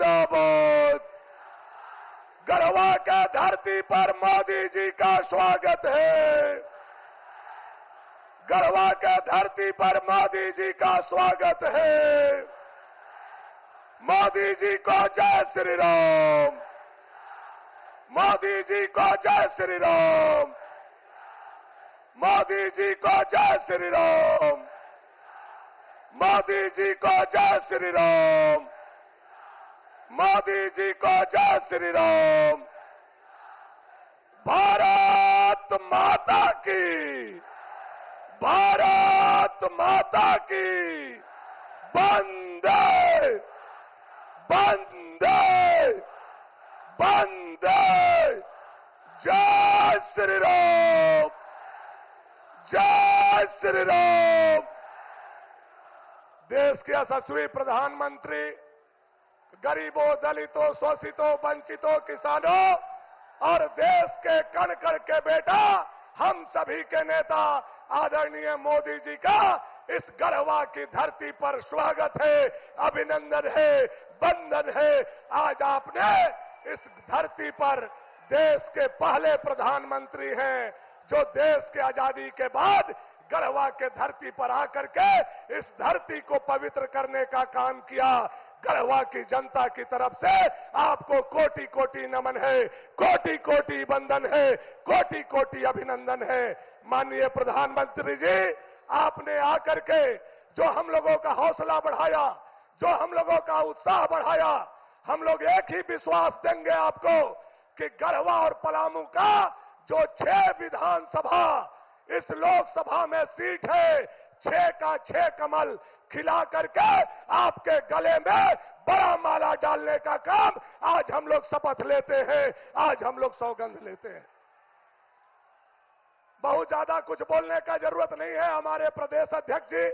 जिंदाबाद। गढ़वा के धरती पर मोदी जी का स्वागत है। गढ़वा के धरती पर मोदी जी का स्वागत है। मोदी जी को जय श्री राम। मोदी जी को जय श्री राम। मोदी जी को जय श्री राम। मोदी जी को जय श्री राम। मोदी जी को जय श्री राम। भारत माता की, भारत माता की वंदे वंदे वंदे। जय श्री राम। जय श्री राम। देश के यशस्वी प्रधानमंत्री गरीबों, दलितों, शोषितों, वंचितों, किसानों और देश के कण कण के बेटा हम सभी के नेता आदरणीय मोदी जी का इस गढ़वा की धरती पर स्वागत है, अभिनंदन है, वंदन है। आज आपने इस धरती पर देश के पहले प्रधानमंत्री हैं जो देश के आजादी के बाद गढ़वा के धरती पर आकर के इस धरती को पवित्र करने का काम किया। गढ़वा की जनता की तरफ से आपको कोटि कोटि नमन है, कोटि कोटि वंदन है, कोटि कोटि अभिनंदन है। माननीय प्रधानमंत्री जी, आपने आकर के जो हम लोगों का हौसला बढ़ाया, जो हम लोगों का उत्साह बढ़ाया, हम लोग एक ही विश्वास देंगे आपको कि गढ़वा और पलामू का जो 6 विधानसभा इस लोकसभा में सीट है, 6 का 6 कमल खिला करके आपके गले में बड़ा माला डालने का काम आज हम लोग शपथ लेते हैं, आज हम लोग सौगंध लेते हैं। बहुत ज्यादा कुछ बोलने का जरूरत नहीं है। हमारे प्रदेश अध्यक्ष जी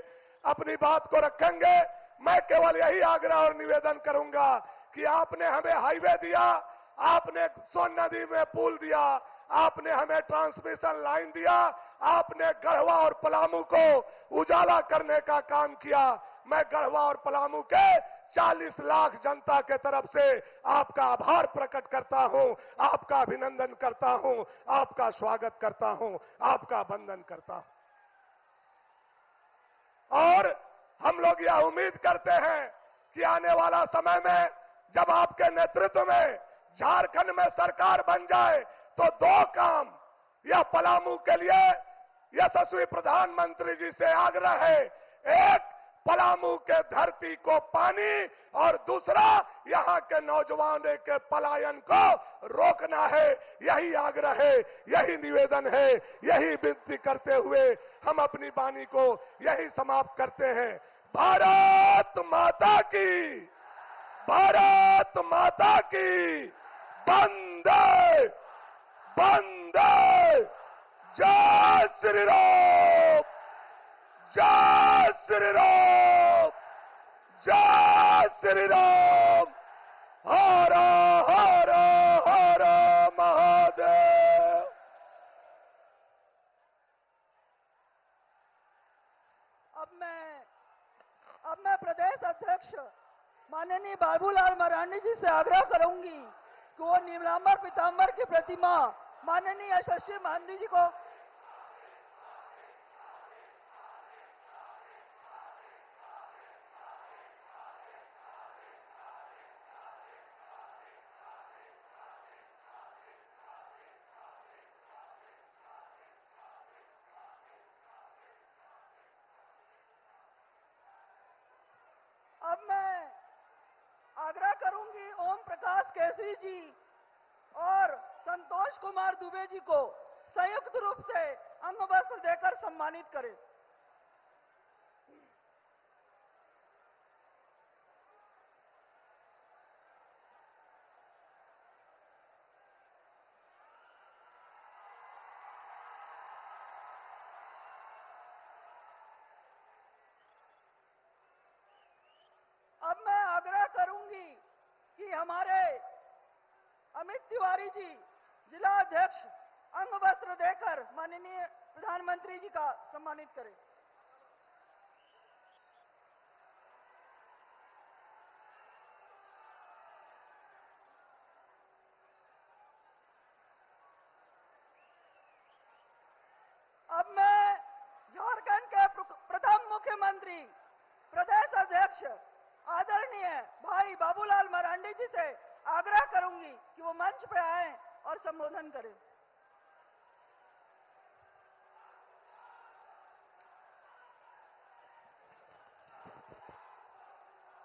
अपनी बात को रखेंगे। मैं केवल यही आग्रह और निवेदन करूंगा कि आपने हमें हाईवे दिया, आपने सोन नदी में पुल दिया, आपने हमें ट्रांसमिशन लाइन दिया, आपने गढ़वा और पलामू को उजाला करने का काम किया। मैं गढ़वा और पलामू के 40 लाख जनता के तरफ से आपका आभार प्रकट करता हूं, आपका अभिनंदन करता हूं, आपका स्वागत करता हूं, आपका वंदन करता हूं। और हम लोग यह उम्मीद करते हैं कि आने वाला समय में जब आपके नेतृत्व में झारखंड में सरकार बन जाए तो 2 काम यह पलामू के लिए यशस्वी प्रधानमंत्री जी से आग्रह है। एक, पलामू के धरती को पानी, और दूसरा, यहां के नौजवानों के पलायन को रोकना है। यही आग्रह है, यही निवेदन है, यही विनती करते हुए हम अपनी वाणी को यही समाप्त करते हैं। भारत माता की, भारत माता की वंदे वंदे। जय श्री राम। जय श्री राम। जय श्री राम। हर हर हर महादेव। अब मैं प्रदेश अध्यक्ष माननीय बाबूलाल मरांडी जी से आग्रह करूंगी कि वो नीलांबर पीतांबर की प्रतिमा माननीय यशस्वी मांझी जी को अब मैं आग्रह करूंगी ओम प्रकाश केसरी जी और संतोष कुमार दुबे जी को संयुक्त रूप से अंग वस्त्र देकर सम्मानित करें। अब मैं आग्रह करूंगी कि हमारे अमित तिवारी जी जिला अध्यक्ष अंग वस्त्र देकर माननीय प्रधानमंत्री जी का सम्मानित करें। मुख्यमंत्री प्रदेश अध्यक्ष आदरणीय भाई बाबूलाल मरांडी जी से आग्रह करूंगी कि वो मंच पे आएं और संबोधन करें।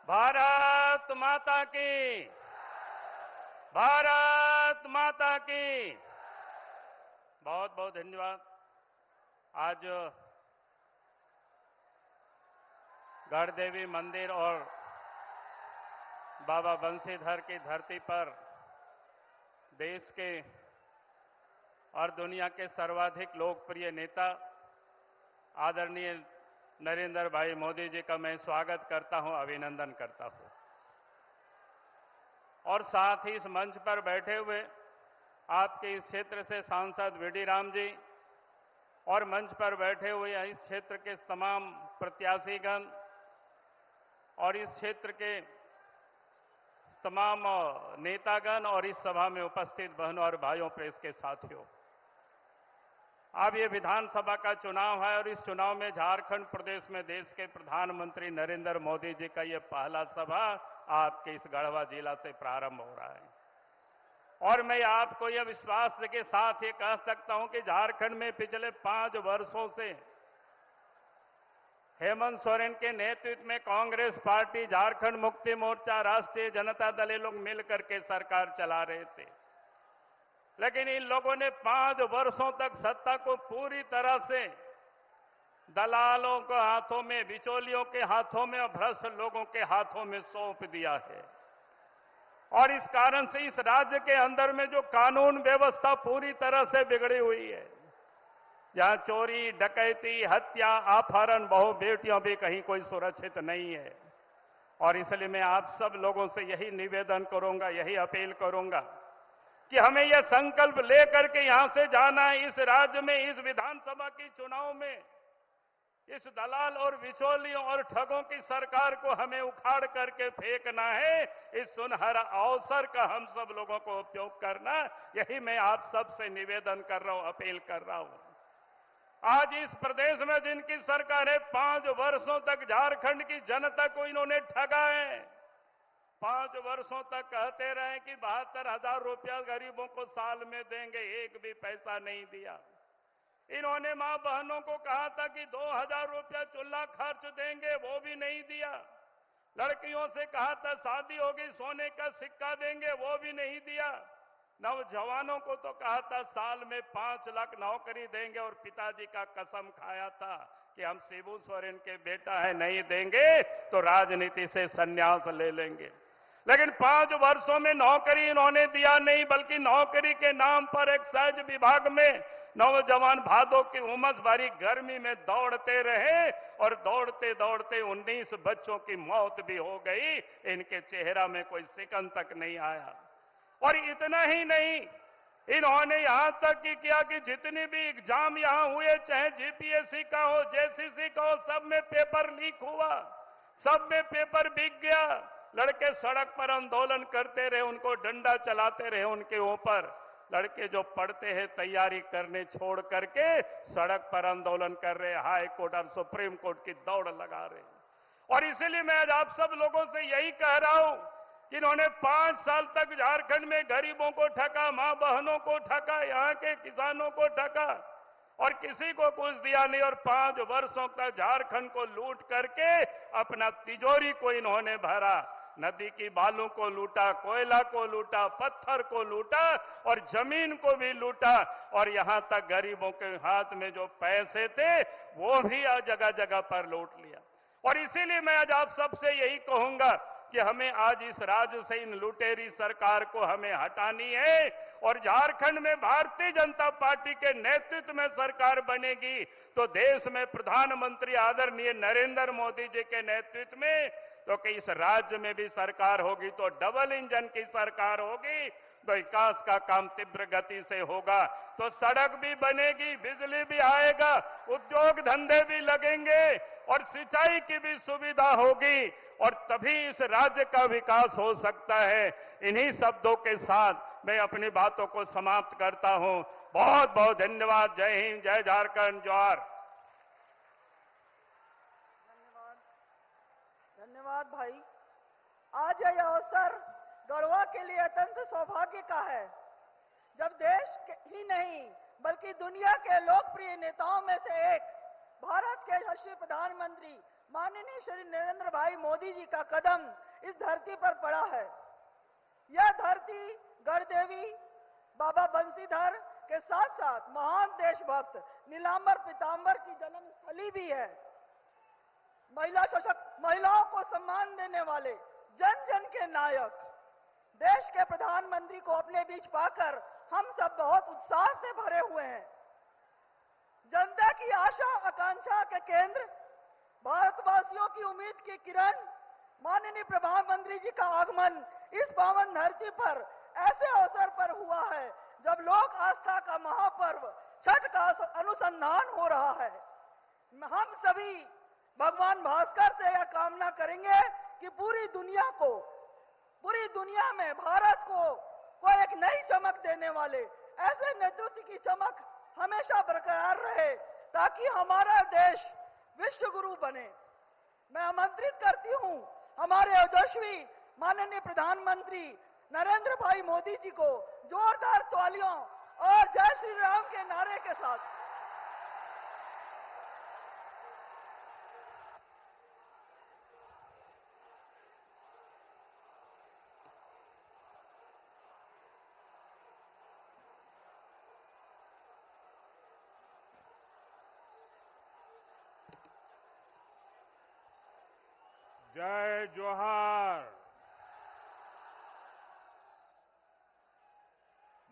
भारत माता की, भारत माता की। बहुत बहुत धन्यवाद। आज गढ़देवी मंदिर और बाबा बंशीधर की धरती पर देश के और दुनिया के सर्वाधिक लोकप्रिय नेता आदरणीय नरेंद्र भाई मोदी जी का मैं स्वागत करता हूं, अभिनंदन करता हूं। और साथ ही इस मंच पर बैठे हुए आपके इस क्षेत्र से सांसद वीडी राम जी और मंच पर बैठे हुए इस क्षेत्र के तमाम प्रत्याशीगण और इस क्षेत्र के तमाम नेतागण और इस सभा में उपस्थित बहनों और भाइयों प्रेस के साथियों, अब ये विधानसभा का चुनाव है और इस चुनाव में झारखंड प्रदेश में देश के प्रधानमंत्री नरेंद्र मोदी जी का ये पहला सभा आपके इस गढ़वा जिला से प्रारंभ हो रहा है। और मैं आपको यह विश्वास के साथ ये कह सकता हूं कि झारखंड में पिछले 5 वर्षों से हेमंत सोरेन के नेतृत्व में कांग्रेस पार्टी, झारखंड मुक्ति मोर्चा, राष्ट्रीय जनता दल ये लोग मिलकर के सरकार चला रहे थे। लेकिन इन लोगों ने 5 वर्षों तक सत्ता को पूरी तरह से दलालों के हाथों में, बिचौलियों के हाथों में और भ्रष्ट लोगों के हाथों में सौंप दिया है। और इस कारण से इस राज्य के अंदर में जो कानून व्यवस्था पूरी तरह से बिगड़ी हुई है, जहां चोरी, डकैती, हत्या, अपहरण, बहु बेटियों भी कहीं कोई सुरक्षित नहीं है। और इसलिए मैं आप सब लोगों से यही निवेदन करूंगा, यही अपील करूंगा कि हमें यह संकल्प लेकर के यहां से जाना है। इस राज्य में, इस विधानसभा के चुनाव में इस दलाल और बिचौलियों और ठगों की सरकार को हमें उखाड़ करके फेंकना है। इस सुनहरा अवसर का हम सब लोगों को उपयोग करना, यही मैं आप सबसे निवेदन कर रहा हूं, अपील कर रहा हूं। आज इस प्रदेश में जिनकी सरकार है, 5 वर्षों तक झारखंड की जनता को इन्होंने ठगा है। 5 वर्षों तक कहते रहे कि 72,000 रुपया गरीबों को साल में देंगे, एक भी पैसा नहीं दिया। इन्होंने मां बहनों को कहा था कि 2,000 रुपया चूल्हा खर्च देंगे, वो भी नहीं दिया। लड़कियों से कहा था शादी होगी सोने का सिक्का देंगे, वो भी नहीं दिया। नौजवानों को तो कहा था साल में 5 लाख नौकरी देंगे और पिताजी का कसम खाया था कि हम शिबू सोरेन के बेटा है, नहीं देंगे तो राजनीति से संन्यास ले लेंगे। लेकिन 5 वर्षों में नौकरी इन्होंने दिया नहीं, बल्कि नौकरी के नाम पर एक्साइज विभाग में नौजवान भादों की उमस भरी गर्मी में दौड़ते रहे और दौड़ते दौड़ते 19 बच्चों की मौत भी हो गई। इनके चेहरा में कोई सिकन तक नहीं आया। और इतना ही नहीं, इन्होंने यहां तक की किया कि जितने भी एग्जाम यहां हुए, चाहे जीपीएससी का हो, जेसीसी का हो, सब में पेपर लीक हुआ, सब में पेपर बिक गया। लड़के सड़क पर आंदोलन करते रहे, उनको डंडा चलाते रहे उनके ऊपर। लड़के जो पढ़ते हैं तैयारी करने छोड़ करके सड़क पर आंदोलन कर रहे, हाई कोर्ट और सुप्रीम कोर्ट की दौड़ लगा रहे। और इसीलिए मैं आज आप सब लोगों से यही कह रहा हूं कि इन्होंने 5 साल तक झारखंड में गरीबों को ठगा, मां बहनों को ठगा, यहां के किसानों को ठगा और किसी को कुछ दिया नहीं। और 5 वर्षों तक झारखंड को लूट करके अपना तिजोरी को इन्होंने भरा। नदी की बालू को लूटा, कोयला को लूटा, पत्थर को लूटा और जमीन को भी लूटा। और यहां तक गरीबों के हाथ में जो पैसे थे वो भी जगह जगह पर लूट लिया। और इसीलिए मैं आज आप सबसे यही कहूंगा कि हमें आज इस राज्य से इन लुटेरी सरकार को हमें हटानी है। और झारखंड में भारतीय जनता पार्टी के नेतृत्व में सरकार बनेगी तो देश में प्रधानमंत्री आदरणीय नरेंद्र मोदी जी के नेतृत्व में, तो कि इस राज्य में भी सरकार होगी तो डबल इंजन की सरकार होगी, तो विकास का काम तीव्र गति से होगा, तो सड़क भी बनेगी, बिजली भी आएगा, उद्योग धंधे भी लगेंगे और सिंचाई की भी सुविधा होगी और तभी इस राज्य का विकास हो सकता है। इन्हीं शब्दों के साथ मैं अपनी बातों को समाप्त करता हूं। बहुत बहुत धन्यवाद। जय हिंद, जय झारखंड, जोहार। धन्यवाद भाई। आज यह अवसर गढ़वा के लिए अत्यंत सौभाग्य का है, जब देश ही नहीं बल्कि दुनिया के लोकप्रिय नेताओं में से एक भारत के यशस्वी प्रधानमंत्री माननीय श्री नरेंद्र भाई मोदी जी का कदम इस धरती पर पड़ा है। यह धरती गढ़देवी बाबा बंसीधर के साथ साथ महान देशभक्त नीलांबर पीतांबर की जन्म स्थली भी है। महिलाओं को सम्मान देने वाले जन जन के नायक देश के प्रधानमंत्री को अपने बीच पाकर हम सब बहुत उत्साह से भरे हुए हैं। जनता की आशा आकांक्षा के केंद्र, भारतवासियों की उम्मीद की किरण माननीय प्रधानमंत्री जी का आगमन इस पावन धरती पर ऐसे अवसर पर हुआ है जब लोक आस्था का महापर्व छठ का अनुसंधान हो रहा है। हम सभी भगवान भास्कर से यह कामना करेंगे कि पूरी दुनिया में भारत को एक नई चमक देने वाले ऐसे नेतृत्व की चमक हमेशा बरकरार रहे, ताकि हमारा देश विश्व गुरु बने। मैं आमंत्रित करती हूं हमारे यशस्वी माननीय प्रधानमंत्री नरेंद्र भाई मोदी जी को जोरदार तालियों और जय श्री राम के नारे के साथ। जय जोहार।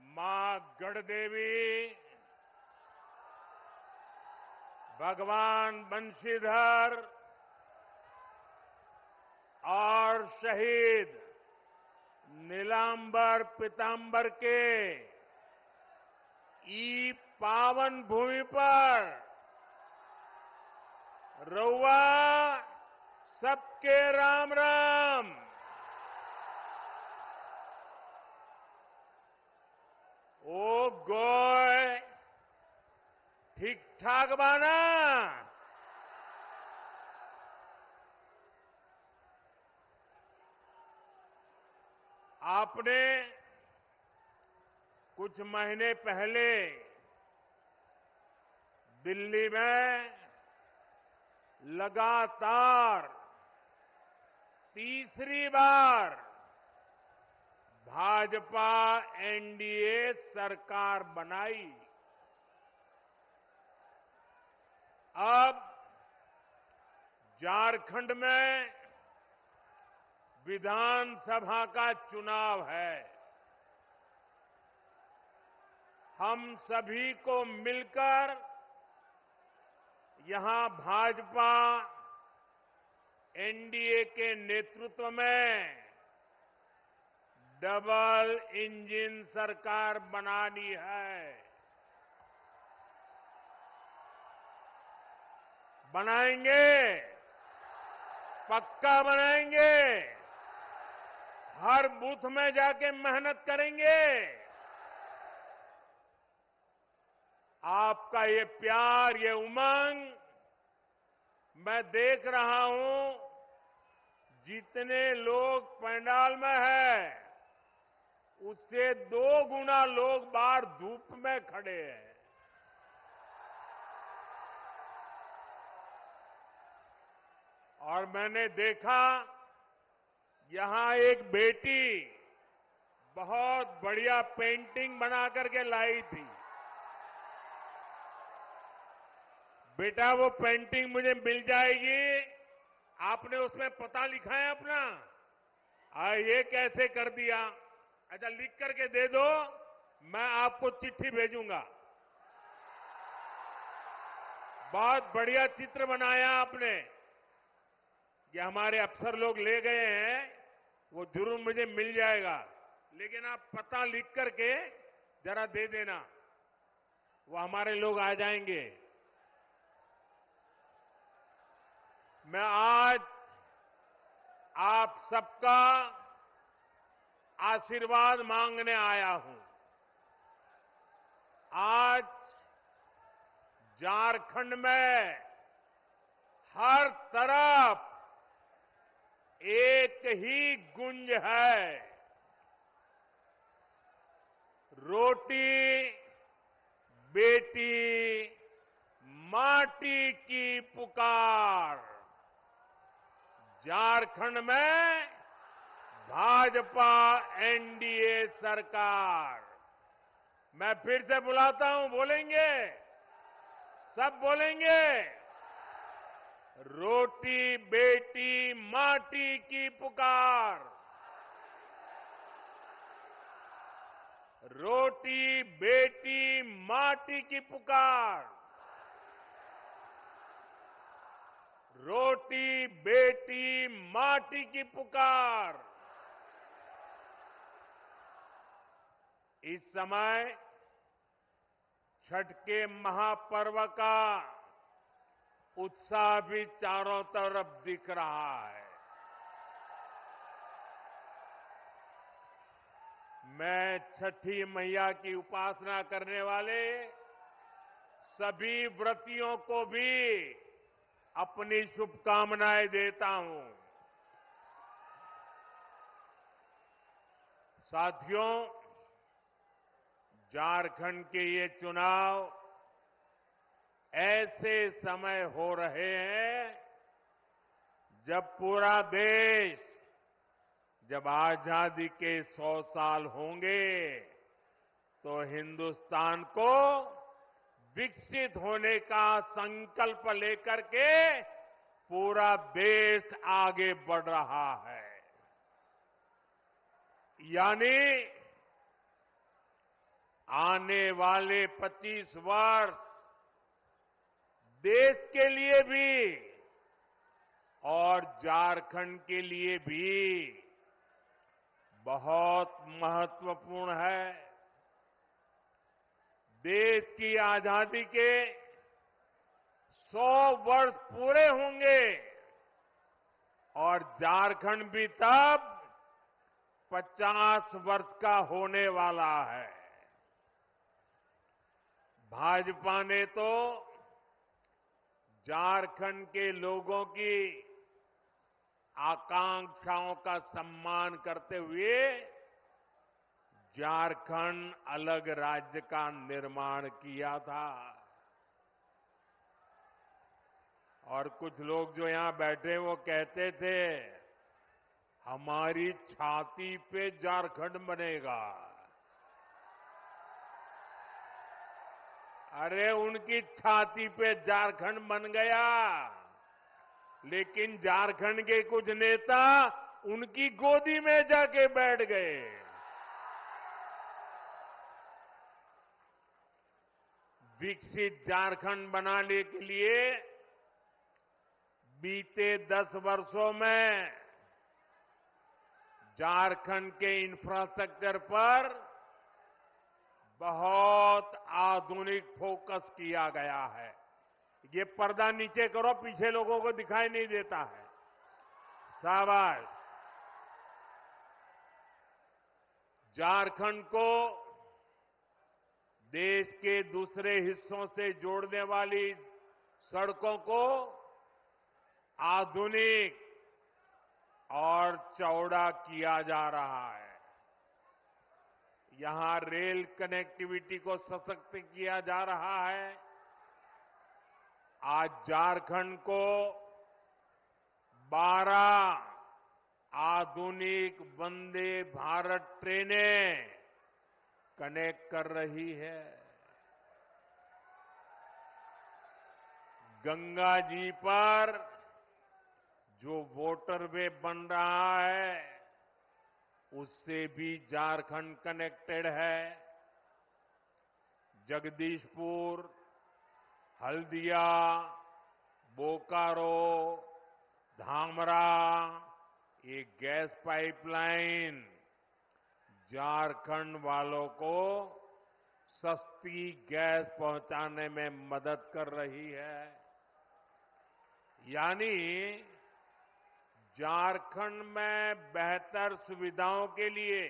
मां गढ़देवी, भगवान बंशीधर और शहीद नीलांबर पीतांबर के ई पावन भूमि पर रउआ सबके राम राम। ओ गोय ठीक ठाक बाना? आपने कुछ महीने पहले दिल्ली में लगातार तीसरी बार भाजपा एनडीए सरकार बनाई। अब झारखंड में विधानसभा का चुनाव है। हम सभी को मिलकर यहां भाजपा एनडीए के नेतृत्व में डबल इंजन सरकार बनानी है। बनाएंगे, पक्का बनाएंगे। हर बूथ में जाके मेहनत करेंगे। आपका ये प्यार, ये उमंग मैं देख रहा हूं। जितने लोग पंडाल में है उससे 2 गुना लोग बाहर धूप में खड़े हैं। और मैंने देखा यहां एक बेटी बहुत बढ़िया पेंटिंग बना करके लाई थी। बेटा वो पेंटिंग मुझे मिल जाएगी? आपने उसमें पता लिखा है अपना? ये कैसे कर दिया? अच्छा, लिख करके दे दो, मैं आपको चिट्ठी भेजूंगा। बहुत बढ़िया चित्र बनाया आपने। ये हमारे अफसर लोग ले गए हैं, वो जरूर मुझे मिल जाएगा, लेकिन आप पता लिख करके जरा दे देना, वो हमारे लोग आ जाएंगे। मैं आज आप सबका आशीर्वाद मांगने आया हूं। आज झारखंड में हर तरफ एक ही गुंज है, रोटी बेटी माटी की पुकार। झारखंड में भाजपा एनडीए सरकार। मैं फिर से बुलाता हूं, बोलेंगे? सब बोलेंगे? रोटी बेटी माटी की पुकार। रोटी बेटी माटी की पुकार। रोटी बेटी माटी की पुकार। इस समय छठ के महापर्व का उत्साह भी चारों तरफ दिख रहा है। मैं छठी मैया की उपासना करने वाले सभी व्रतियों को भी अपनी शुभकामनाएं देता हूं। साथियों, झारखंड के ये चुनाव ऐसे समय हो रहे हैं जब पूरा देश, जब आजादी के 100 साल होंगे तो हिंदुस्तान को विकसित होने का संकल्प लेकर के पूरा देश आगे बढ़ रहा है। यानी आने वाले 25 वर्ष देश के लिए भी और झारखंड के लिए भी बहुत महत्वपूर्ण है। देश की आजादी के 100 वर्ष पूरे होंगे और झारखंड भी तब 50 वर्ष का होने वाला है। भाजपा ने तो झारखंड के लोगों की आकांक्षाओं का सम्मान करते हुए झारखंड अलग राज्य का निर्माण किया था। और कुछ लोग जो यहां बैठे वो कहते थे हमारी छाती पे झारखंड बनेगा। अरे उनकी छाती पे झारखंड बन गया, लेकिन झारखंड के कुछ नेता उनकी गोदी में जाके बैठ गए। विकसित झारखंड बनाने के लिए बीते 10 वर्षों में झारखंड के इंफ्रास्ट्रक्चर पर बहुत आधुनिक फोकस किया गया है। ये पर्दा नीचे करो, पीछे लोगों को दिखाई नहीं देता है। शाबाश। झारखंड को देश के दूसरे हिस्सों से जोड़ने वाली सड़कों को आधुनिक और चौड़ा किया जा रहा है। यहां रेल कनेक्टिविटी को सशक्त किया जा रहा है। आज झारखंड को 12 आधुनिक वंदे भारत ट्रेनें कनेक्ट कर रही है। गंगा जी पर जो वाटरवे बन रहा है उससे भी झारखंड कनेक्टेड है। जगदीशपुर, हल्दिया, बोकारो, धामरा, ये गैस पाइपलाइन झारखंड वालों को सस्ती गैस पहुंचाने में मदद कर रही है। यानी झारखंड में बेहतर सुविधाओं के लिए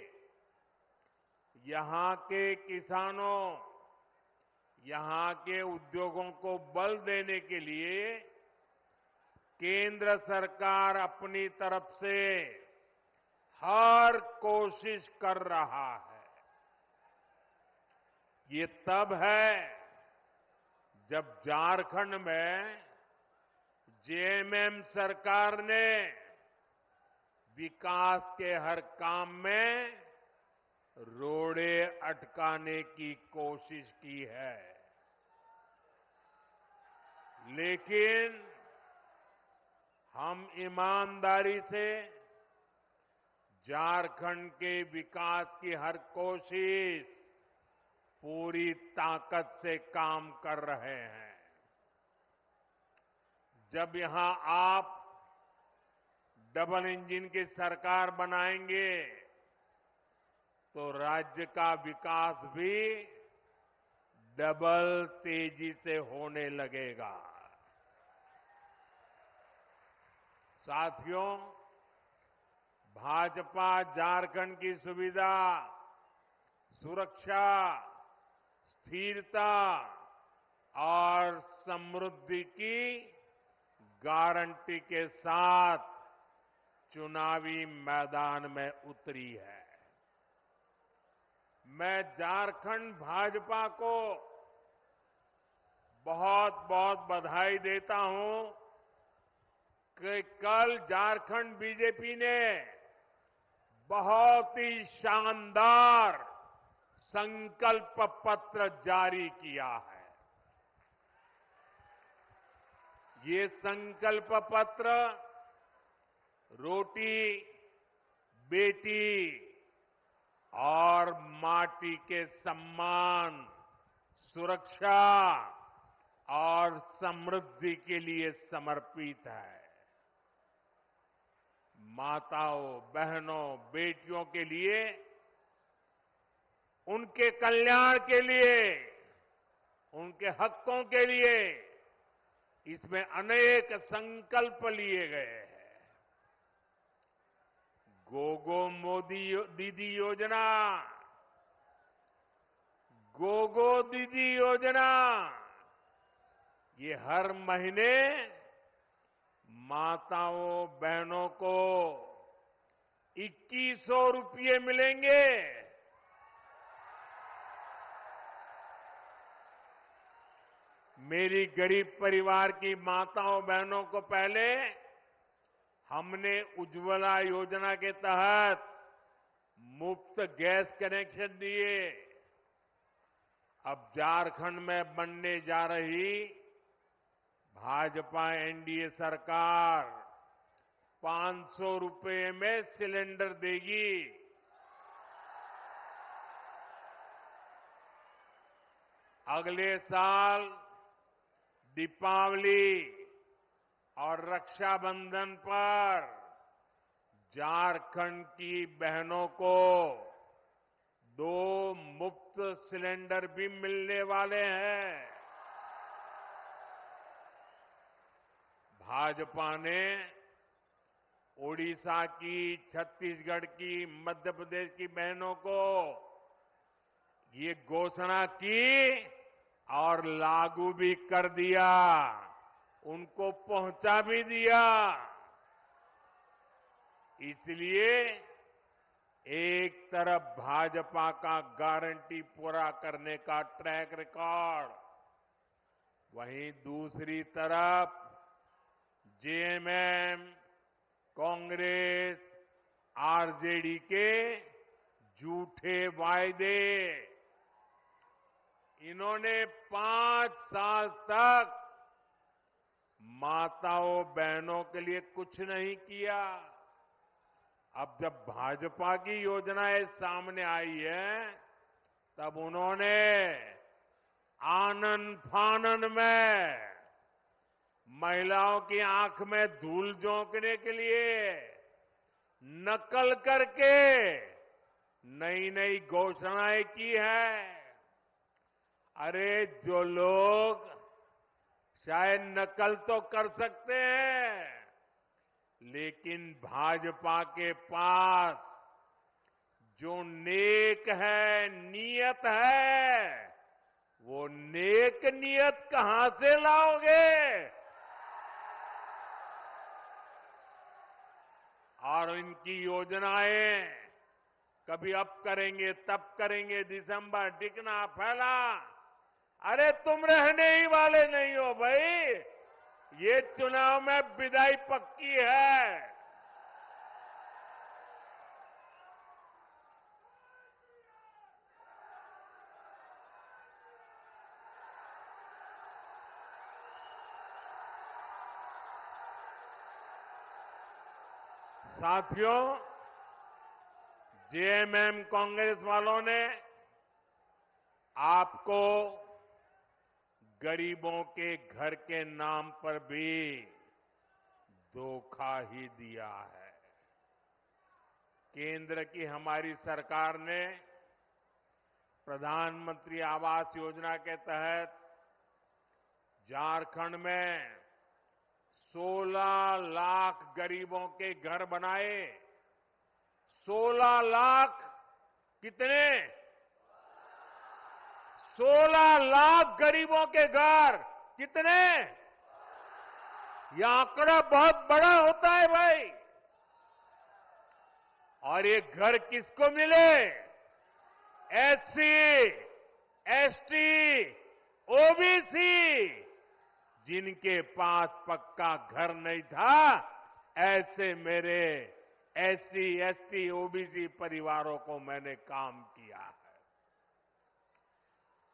यहां के किसानों, यहां के उद्योगों को बल देने के लिए केंद्र सरकार अपनी तरफ से हर कोशिश कर रहा है। ये तब है जब झारखंड में जेएमएम सरकार ने विकास के हर काम में रोड़े अटकाने की कोशिश की है। लेकिन हम ईमानदारी से झारखंड के विकास की हर कोशिश पूरी ताकत से काम कर रहे हैं। जब यहां आप डबल इंजन की सरकार बनाएंगे तो राज्य का विकास भी डबल तेजी से होने लगेगा। साथियों, भाजपा झारखंड की सुविधा, सुरक्षा, स्थिरता और समृद्धि की गारंटी के साथ चुनावी मैदान में उतरी है। मैं झारखंड भाजपा को बहुत बहुत बधाई देता हूं कि कल झारखंड बीजेपी ने बहुत ही शानदार संकल्प पत्र जारी किया है। ये संकल्प पत्र रोटी, बेटी और माटी के सम्मान, सुरक्षा और समृद्धि के लिए समर्पित है। माताओं, बहनों, बेटियों के लिए, उनके कल्याण के लिए, उनके हकों के लिए इसमें अनेक संकल्प लिए गए हैं। गोगो मोदी दीदी योजना, गोगो दीदी योजना, ये हर महीने माताओं, बहनों को 2100 रुपये मिलेंगे। मेरी गरीब परिवार की माताओं, बहनों को पहले हमने उज्ज्वला योजना के तहत मुफ्त गैस कनेक्शन दिए। अब झारखंड में बनने जा रही भाजपा एनडीए सरकार 500 रुपये में सिलेंडर देगी। अगले साल दीपावली और रक्षाबंधन पर झारखंड की बहनों को 2 मुफ्त सिलेंडर भी मिलने वाले हैं। भाजपा ने ओडिशा की, छत्तीसगढ़ की, मध्य प्रदेश की बहनों को ये घोषणा की और लागू भी कर दिया, उनको पहुंचा भी दिया। इसलिए एक तरफ भाजपा का गारंटी पूरा करने का ट्रैक रिकॉर्ड, वहीं दूसरी तरफ जेएमएम, कांग्रेस, आरजेडी के झूठे वायदे। इन्होंने 5 साल तक माताओं, बहनों के लिए कुछ नहीं किया। अब जब भाजपा की योजनाएं सामने आई है, तब उन्होंने आनन फानन में महिलाओं की आंख में धूल झोंकने के लिए नकल करके नई नई घोषणाएं की है। अरे, जो लोग शायद नकल तो कर सकते हैं, लेकिन भाजपा के पास जो नेक है, नियत है, वो नेक नियत कहां से लाओगे? और इनकी योजनाएं कभी अब करेंगे तब करेंगे, दिसंबर टिकना फैला। अरे तुम रहने ही वाले नहीं हो भाई, ये चुनाव में विदाई पक्की है। साथियों, जेएमएम कांग्रेस वालों ने आपको गरीबों के घर के नाम पर भी धोखा ही दिया है। केंद्र की हमारी सरकार ने प्रधानमंत्री आवास योजना के तहत झारखंड में 16 लाख गरीबों के घर बनाए। 16 लाख कितने? 16 लाख गरीबों के घर कितने? यह आंकड़ा बहुत बड़ा होता है भाई। और ये घर किसको मिले? एससी, एसटी, ओबीसी, जिनके पास पक्का घर नहीं था, ऐसे मेरे एससी, एसटी, ओबीसी परिवारों को मैंने काम किया है।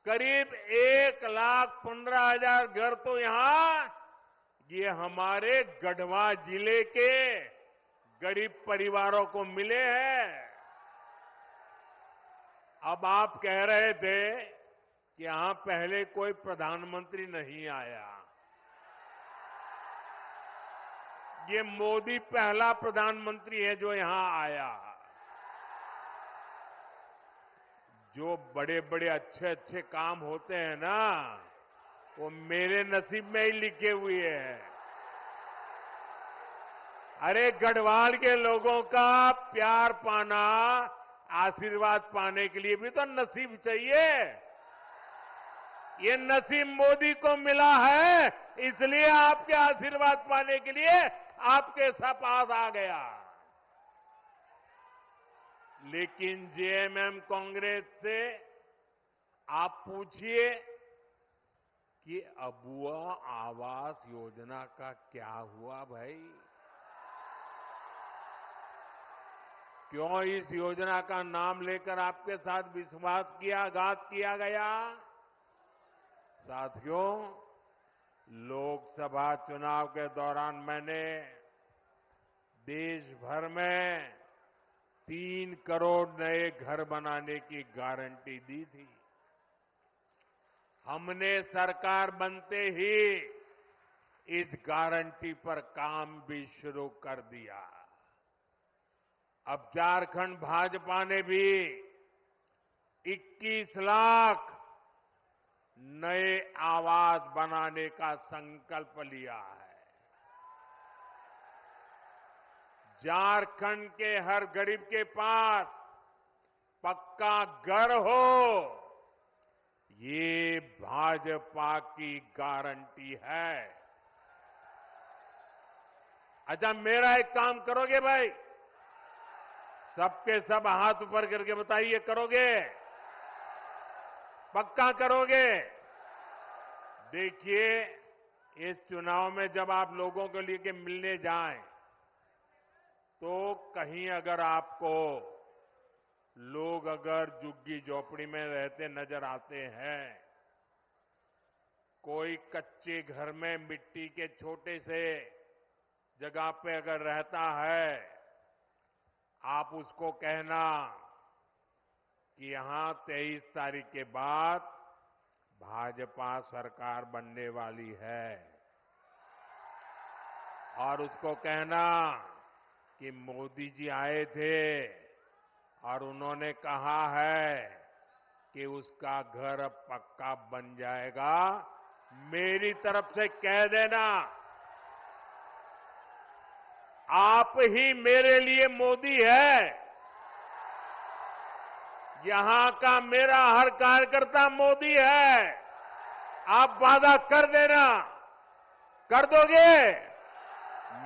करीब 1,15,000 घर तो यहां ये हमारे गढ़वा जिले के गरीब परिवारों को मिले हैं। अब आप कह रहे थे कि यहां पहले कोई प्रधानमंत्री नहीं आया। ये मोदी पहला प्रधानमंत्री है जो यहां आया। जो बड़े बड़े अच्छे अच्छे काम होते हैं ना, वो मेरे नसीब में ही लिखे हुए हैं। अरे गढ़वाल के लोगों का प्यार पाना, आशीर्वाद पाने के लिए भी तो नसीब चाहिए। ये नसीब मोदी को मिला है, इसलिए आपके आशीर्वाद पाने के लिए आपके पास आ गया। लेकिन जेएमएम कांग्रेस से आप पूछिए कि अबुआ आवास योजना का क्या हुआ भाई? क्यों इस योजना का नाम लेकर आपके साथ विश्वासघात किया गया? साथियों, लोकसभा चुनाव के दौरान मैंने देश भर में 3 करोड़ नए घर बनाने की गारंटी दी थी। हमने सरकार बनते ही इस गारंटी पर काम भी शुरू कर दिया। अब झारखंड भाजपा ने भी 21 लाख नए आवास बनाने का संकल्प लिया है। झारखंड के हर गरीब के पास पक्का घर हो, ये भाजपा की गारंटी है। अच्छा, मेरा एक काम करोगे भाई? सबके सब हाथ ऊपर करके बताइए, करोगे? पक्का करोगे? देखिए, इस चुनाव में जब आप लोगों के लिए मिलने जाएं, तो कहीं अगर आपको लोग अगर झुग्गी झोपड़ी में रहते नजर आते हैं, कोई कच्चे घर में मिट्टी के छोटे से जगह पे अगर रहता है, आप उसको कहना कि यहां 23 तारीख के बाद भाजपा सरकार बनने वाली है, और उसको कहना कि मोदी जी आए थे और उन्होंने कहा है कि उसका घर अब पक्का बन जाएगा। मेरी तरफ से कह देना, आप ही मेरे लिए मोदी है। यहां का मेरा हर कार्यकर्ता मोदी है। आप वादा कर देना, कर दोगे?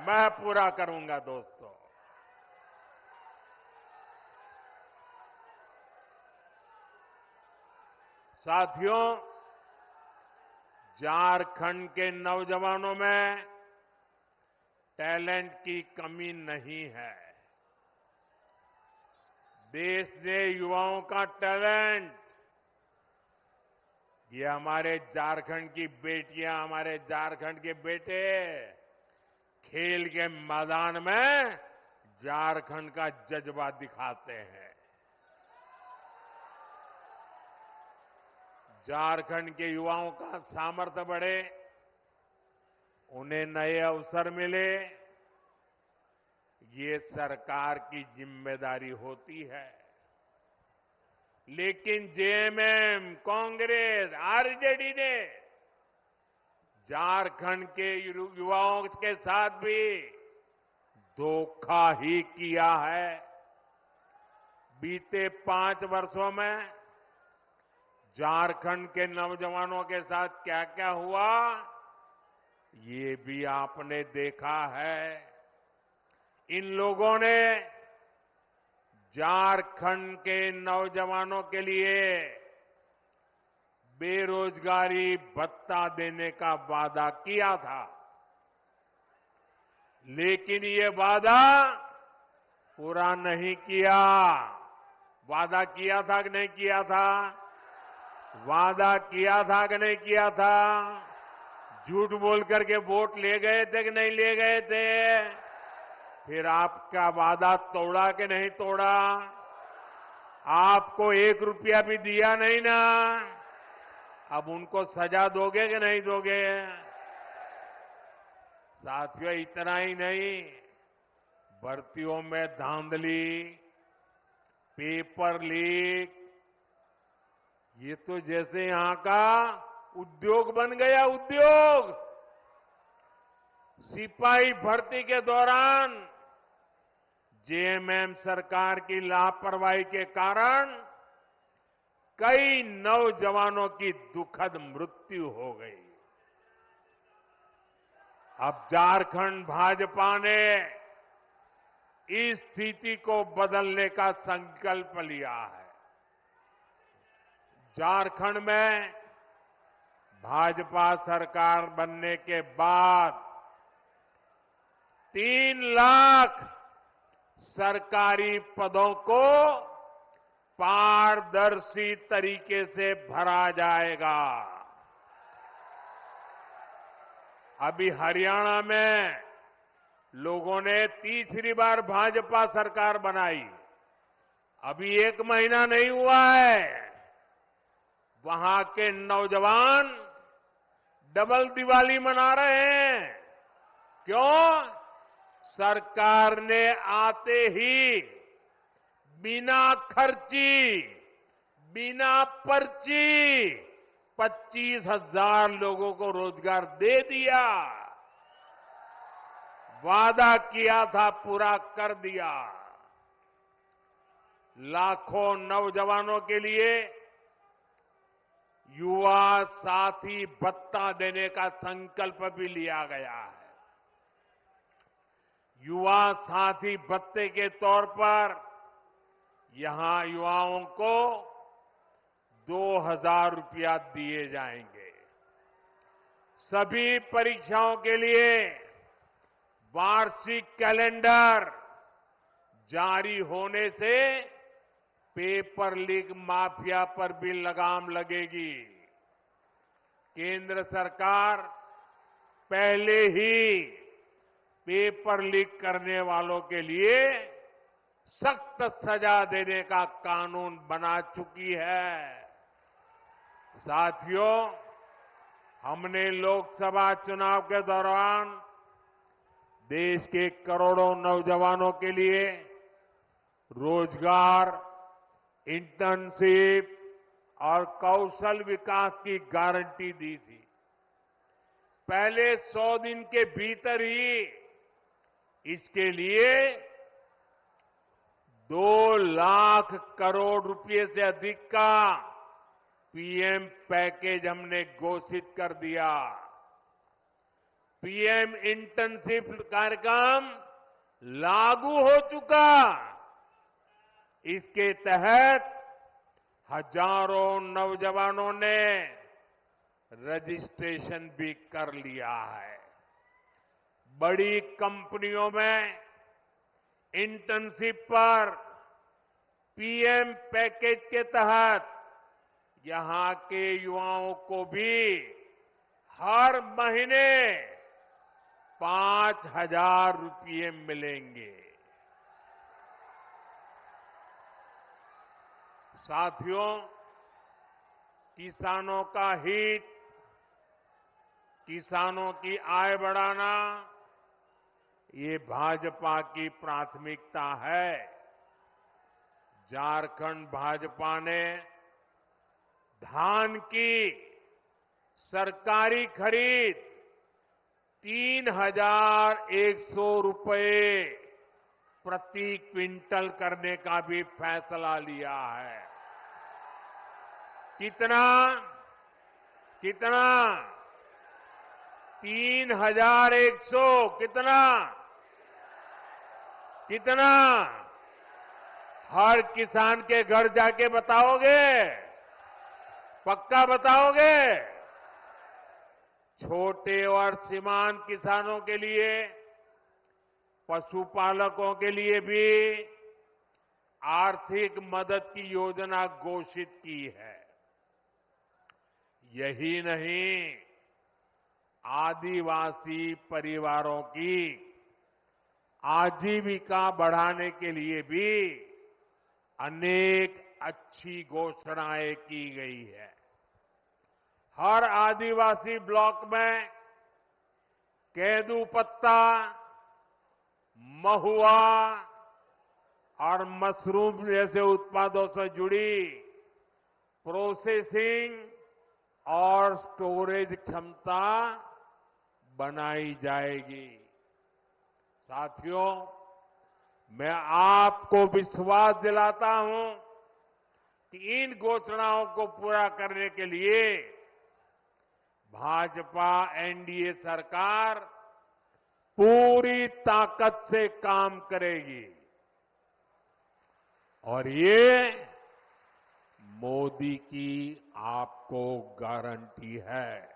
मैं पूरा करूंगा दोस्तों। साथियों, झारखंड के नौजवानों में टैलेंट की कमी नहीं है। देश ने युवाओं का टैलेंट, ये हमारे झारखंड की बेटियां, हमारे झारखंड के बेटे खेल के मैदान में झारखंड का जज्बा दिखाते हैं। झारखंड के युवाओं का सामर्थ्य बढ़े, उन्हें नए अवसर मिले, ये सरकार की जिम्मेदारी होती है। लेकिन जेएमएम, कांग्रेस, आरजेडी ने झारखंड के युवाओं के साथ भी धोखा ही किया है। बीते 5 वर्षों में झारखंड के नौजवानों के साथ क्या क्या हुआ, ये भी आपने देखा है। इन लोगों ने झारखंड के नौजवानों के लिए बेरोजगारी भत्ता देने का वादा किया था, लेकिन ये वादा पूरा नहीं किया। वादा किया था कि नहीं किया था? वादा किया था कि नहीं किया था? झूठ बोल करके वोट ले गए थे कि नहीं ले गए थे? फिर आपका वादा तोड़ा कि नहीं तोड़ा? आपको 1 रुपया भी दिया नहीं ना? अब उनको सजा दोगे कि नहीं दोगे? साथियों, इतना ही नहीं, भर्तियों में धांधली, पेपर लीक, ये तो जैसे यहां का उद्योग बन गया। उद्योग, सिपाही भर्ती के दौरान जेएमएम सरकार की लापरवाही के कारण कई नौजवानों की दुखद मृत्यु हो गई। अब झारखंड भाजपा ने इस स्थिति को बदलने का संकल्प लिया है। झारखंड में भाजपा सरकार बनने के बाद 3 लाख सरकारी पदों को पारदर्शी तरीके से भरा जाएगा। अभी हरियाणा में लोगों ने तीसरी बार भाजपा सरकार बनाई, अभी 1 महीना नहीं हुआ है। वहां के नौजवान डबल दिवाली मना रहे हैं। क्यों? सरकार ने आते ही बिना खर्ची, बिना पर्ची 25,000 लोगों को रोजगार दे दिया। वादा किया था, पूरा कर दिया। लाखों नौजवानों के लिए युवा साथी भत्ता देने का संकल्प भी लिया गया है। युवा साथी भत्ते के तौर पर यहां युवाओं को 2,000 रुपया दिए जाएंगे। सभी परीक्षाओं के लिए वार्षिक कैलेंडर जारी होने से पेपर लीक माफिया पर भी लगाम लगेगी। केंद्र सरकार पहले ही पेपर लीक करने वालों के लिए सख्त सजा देने का कानून बना चुकी है। साथियों, हमने लोकसभा चुनाव के दौरान देश के करोड़ों नौजवानों के लिए रोजगार, इंटर्नशिप और कौशल विकास की गारंटी दी थी। पहले 100 दिन के भीतर ही इसके लिए 2 लाख करोड़ रुपए से अधिक का पीएम पैकेज हमने घोषित कर दिया। पीएम इंटर्नशिप कार्यक्रम लागू हो चुका। इसके तहत हजारों नौजवानों ने रजिस्ट्रेशन भी कर लिया है। बड़ी कंपनियों में इंटर्नशिप पर पीएम पैकेज के तहत यहां के युवाओं को भी हर महीने 5,000 रुपये मिलेंगे। साथियों, किसानों का हित, किसानों की आय बढ़ाना, ये भाजपा की प्राथमिकता है। झारखंड भाजपा ने धान की सरकारी खरीद 3,100 रुपये प्रति क्विंटल करने का भी फैसला लिया है। कितना 3,100 कितना हर किसान के घर जाके बताओगे? पक्का बताओगे? छोटे और सीमांत किसानों के लिए, पशुपालकों के लिए भी आर्थिक मदद की योजना घोषित की है। यही नहीं, आदिवासी परिवारों की आजीविका बढ़ाने के लिए भी अनेक अच्छी घोषणाएं की गई है। हर आदिवासी ब्लॉक में केंदू पत्ता, महुआ और मशरूम जैसे उत्पादों से जुड़ी प्रोसेसिंग और स्टोरेज क्षमता बनाई जाएगी। साथियों, मैं आपको विश्वास दिलाता हूं कि इन घोषणाओं को पूरा करने के लिए भाजपा एनडीए सरकार पूरी ताकत से काम करेगी और ये मोदी की आपको गारंटी है।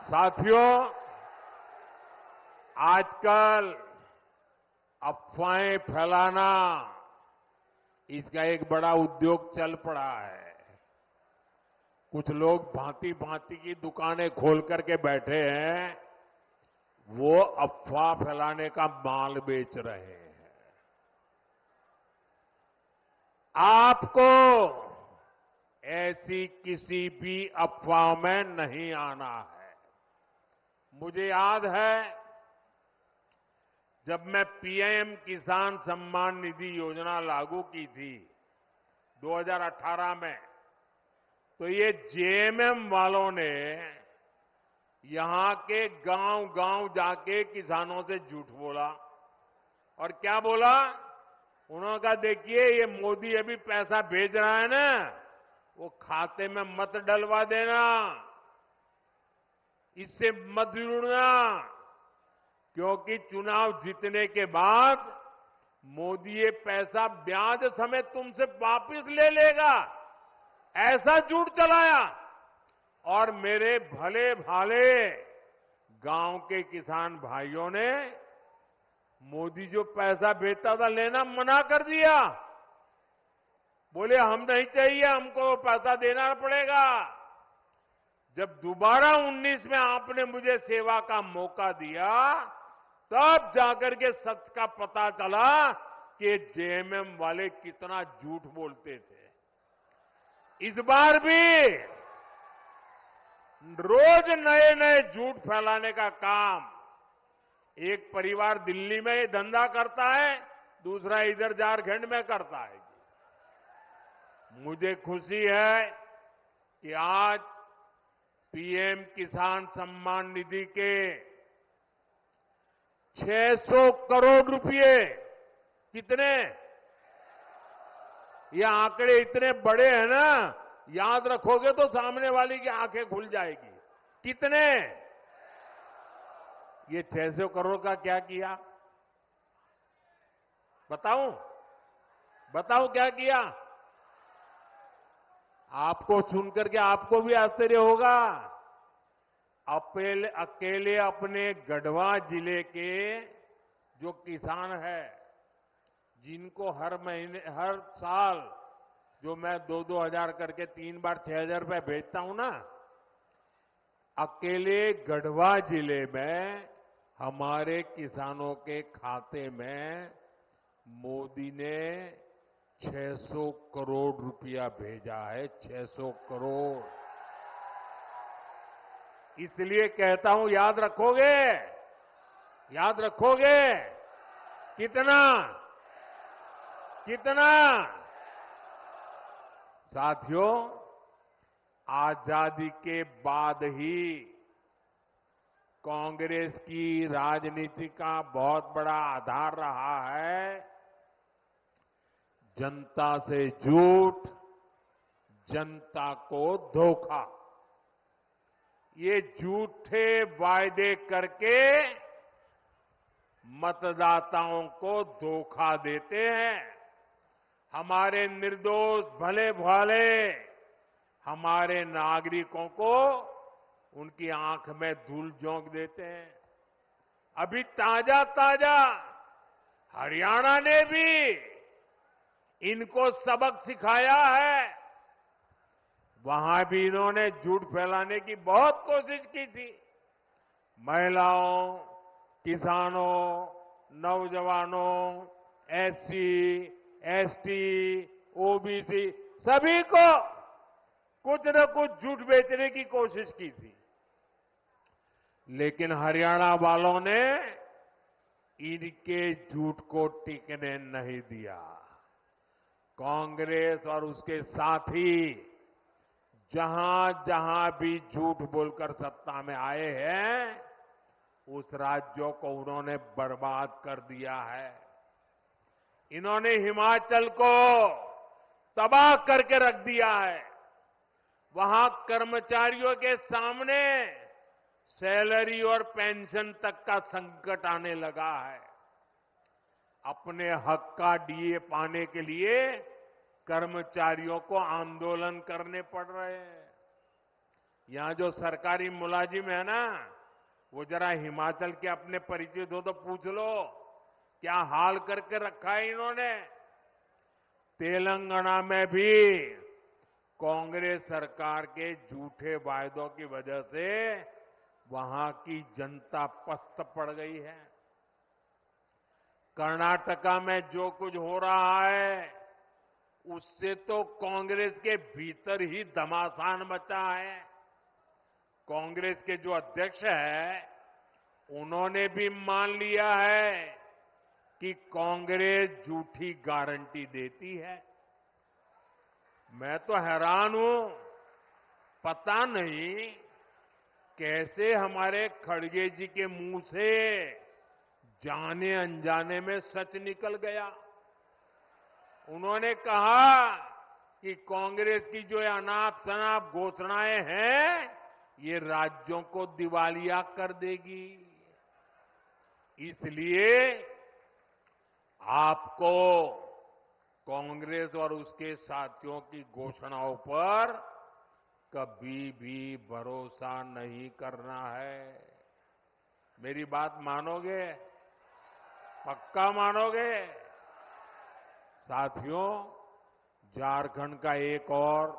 साथियों, आजकल अफवाहें फैलाना, इसका एक बड़ा उद्योग चल पड़ा है। कुछ लोग भांति भांति की दुकानें खोल करके बैठे हैं, वो अफवाह फैलाने का माल बेच रहे हैं। आपको ऐसी किसी भी अफवाह में नहीं आना है। मुझे याद है, जब मैं पीएम किसान सम्मान निधि योजना लागू की थी 2018 में, तो ये जेएमएम वालों ने यहां के गांव-गांव जाके किसानों से झूठ बोला। और क्या बोला? उन्होंने कहा, देखिए ये मोदी अभी पैसा भेज रहा है ना, वो खाते में मत डलवा देना, इससे मत जुड़ना, क्योंकि चुनाव जीतने के बाद मोदी ये पैसा ब्याज समेत तुमसे वापस ले लेगा, ऐसा झूठ चलाया। और मेरे भले भाले गांव के किसान भाइयों ने मोदी जो पैसा भेजता था लेना मना कर दिया। बोले हम नहीं चाहिए, हमको पैसा देना पड़ेगा। जब दोबारा 19 में आपने मुझे सेवा का मौका दिया, तब जाकर के सच का पता चला कि जेएमएम वाले कितना झूठ बोलते थे। इस बार भी रोज नए नए झूठ फैलाने का काम एक परिवार दिल्ली में धंधा करता है, दूसरा इधर झारखंड में करता है। मुझे खुशी है कि आज पीएम किसान सम्मान निधि के 600 करोड़ रुपए। कितने? ये आंकड़े इतने बड़े हैं ना, याद रखोगे तो सामने वाली की आंखें खुल जाएगी। कितने? ये 600 करोड़ का क्या किया? बताऊं? बताऊं क्या किया? आपको सुनकर के आपको भी आश्चर्य होगा। अकेले अपने गढ़वा जिले के जो किसान है, जिनको हर महीने, हर साल जो मैं 2-2 हजार करके 3 बार 6,000 रुपए भेजता हूं ना, अकेले गढ़वा जिले में हमारे किसानों के खाते में मोदी ने 600 करोड़ रुपया भेजा है। 600 करोड़। इसलिए कहता हूं, याद रखोगे? याद रखोगे? कितना? कितना? साथियों, आजादी के बाद ही कांग्रेस की राजनीति का बहुत बड़ा आधार रहा है जनता से झूठ, जनता को धोखा। ये झूठे वायदे करके मतदाताओं को धोखा देते हैं। हमारे निर्दोष भले भाले हमारे नागरिकों को उनकी आंख में धूल झोंक देते हैं। अभी ताजा ताजा हरियाणा ने भी इनको सबक सिखाया है। वहां भी इन्होंने झूठ फैलाने की बहुत कोशिश की थी। महिलाओं, किसानों, नौजवानों, एससी, एसटी, ओबीसी सभी को कुछ न कुछ झूठ बेचने की कोशिश की थी। लेकिन हरियाणा वालों ने इनके झूठ को टिकने नहीं दिया। कांग्रेस और उसके साथी जहां जहां भी झूठ बोलकर सत्ता में आए हैं, उस राज्यों को उन्होंने बर्बाद कर दिया है। इन्होंने हिमाचल को तबाह करके रख दिया है। वहां कर्मचारियों के सामने सैलरी और पेंशन तक का संकट आने लगा है। अपने हक का डीए पाने के लिए कर्मचारियों को आंदोलन करने पड़ रहे हैं। यहां जो सरकारी मुलाजिम है ना, वो जरा हिमाचल के अपने परिचित हो तो पूछ लो, क्या हाल करके रखा है इन्होंने। तेलंगाना में भी कांग्रेस सरकार के झूठे वायदों की वजह से वहां की जनता पस्त पड़ गई है। कर्नाटका में जो कुछ हो रहा है, उससे तो कांग्रेस के भीतर ही घमासान मचा है। कांग्रेस के जो अध्यक्ष है, उन्होंने भी मान लिया है कि कांग्रेस झूठी गारंटी देती है। मैं तो हैरान हूं, पता नहीं कैसे हमारे खड़गे जी के मुंह से जाने अनजाने में सच निकल गया। उन्होंने कहा कि कांग्रेस की जो अनाप शनाप घोषणाएं हैं, ये राज्यों को दिवालिया कर देगी। इसलिए आपको कांग्रेस और उसके साथियों की घोषणाओं पर कभी भी भरोसा नहीं करना है। मेरी बात मानोगे? पक्का मानोगे? साथियों, झारखंड का एक और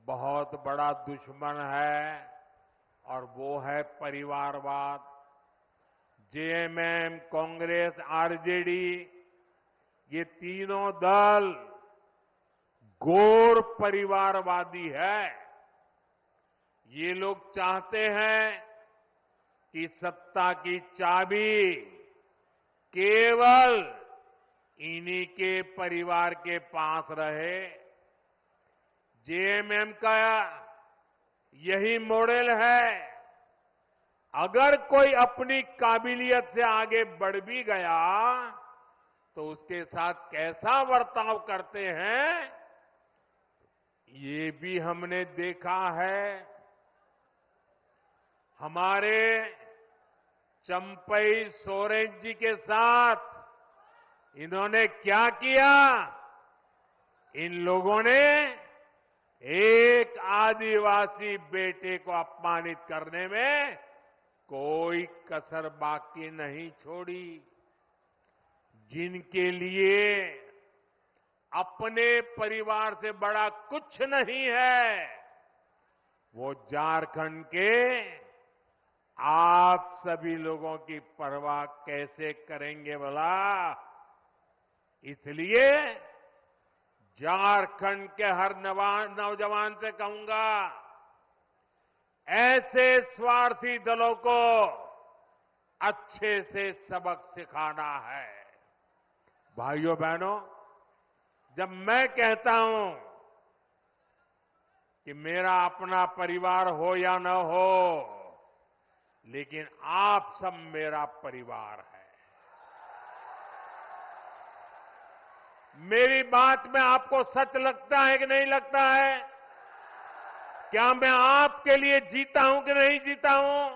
बहुत बड़ा दुश्मन है और वो है परिवारवाद। जेएमएम, कांग्रेस, आरजेडी, ये तीनों दल घोर परिवारवादी है। ये लोग चाहते हैं कि सत्ता की चाबी केवल इन्हीं के परिवार के पास रहे। जेएमएम का यही मॉडल है। अगर कोई अपनी काबिलियत से आगे बढ़ भी गया तो उसके साथ कैसा बर्ताव करते हैं ये भी हमने देखा है। हमारे चंपई सोरेन जी के साथ इन्होंने क्या किया? इन लोगों ने एक आदिवासी बेटे को अपमानित करने में कोई कसर बाकी नहीं छोड़ी। जिनके लिए अपने परिवार से बड़ा कुछ नहीं है, वो झारखंड के आप सभी लोगों की परवाह कैसे करेंगे भला? इसलिए झारखंड के हर नौजवान से कहूंगा, ऐसे स्वार्थी दलों को अच्छे से सबक सिखाना है। भाइयों बहनों, जब मैं कहता हूं कि मेरा अपना परिवार हो या न हो, लेकिन आप सब मेरा परिवार है। मेरी बात में आपको सच लगता है कि नहीं लगता है? क्या मैं आपके लिए जीता हूं कि नहीं जीता हूं?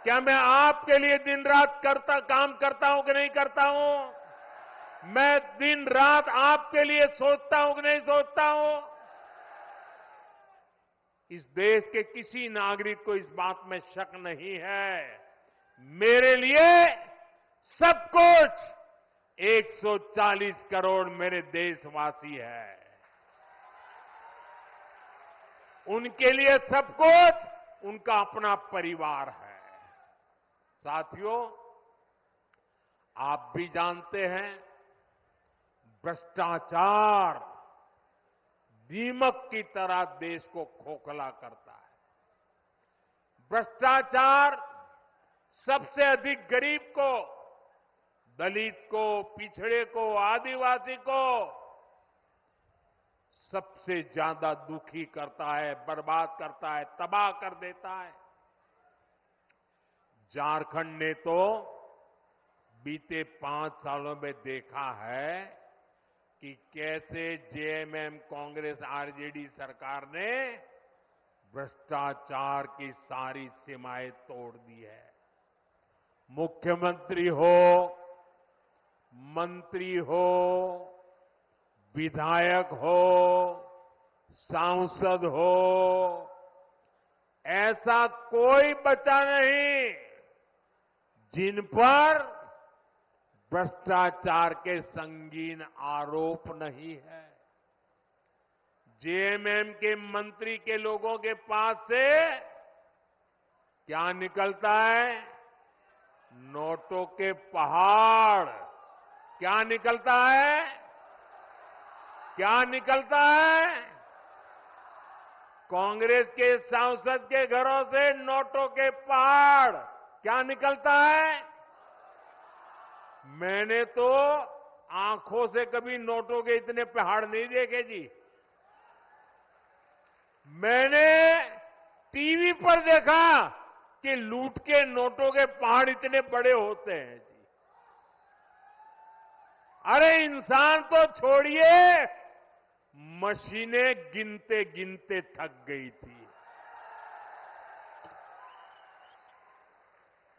क्या मैं आपके लिए दिन रात काम करता हूं कि नहीं करता हूं? मैं दिन रात आपके लिए सोचता हूं कि नहीं सोचता हूं? इस देश के किसी नागरिक को इस बात में शक नहीं है। मेरे लिए सब कुछ 140 करोड़ मेरे देशवासी हैं। उनके लिए सब कुछ उनका अपना परिवार है। साथियों, आप भी जानते हैं, भ्रष्टाचार दीमक की तरह देश को खोखला करता है। भ्रष्टाचार सबसे अधिक गरीब को, दलित को, पिछड़े को, आदिवासी को सबसे ज्यादा दुखी करता है, बर्बाद करता है, तबाह कर देता है। झारखंड ने तो बीते 5 सालों में देखा है कि कैसे जेएमएम, कांग्रेस, आरजेडी सरकार ने भ्रष्टाचार की सारी सीमाएं तोड़ दी है। मुख्यमंत्री हो, मंत्री हो, विधायक हो, सांसद हो, ऐसा कोई बचा नहीं जिन पर भ्रष्टाचार के संगीन आरोप नहीं है। जेएमएम के मंत्री के लोगों के पास से क्या निकलता है? नोटों के पहाड़। क्या निकलता है? क्या निकलता है? कांग्रेस के सांसद के घरों से नोटों के पहाड़। क्या निकलता है? मैंने तो आंखों से कभी नोटों के इतने पहाड़ नहीं देखे जी। मैंने टीवी पर देखा कि लूट के नोटों के पहाड़ इतने बड़े होते हैं जी। अरे इंसान तो छोड़िए, मशीनें गिनते गिनते थक गई थी।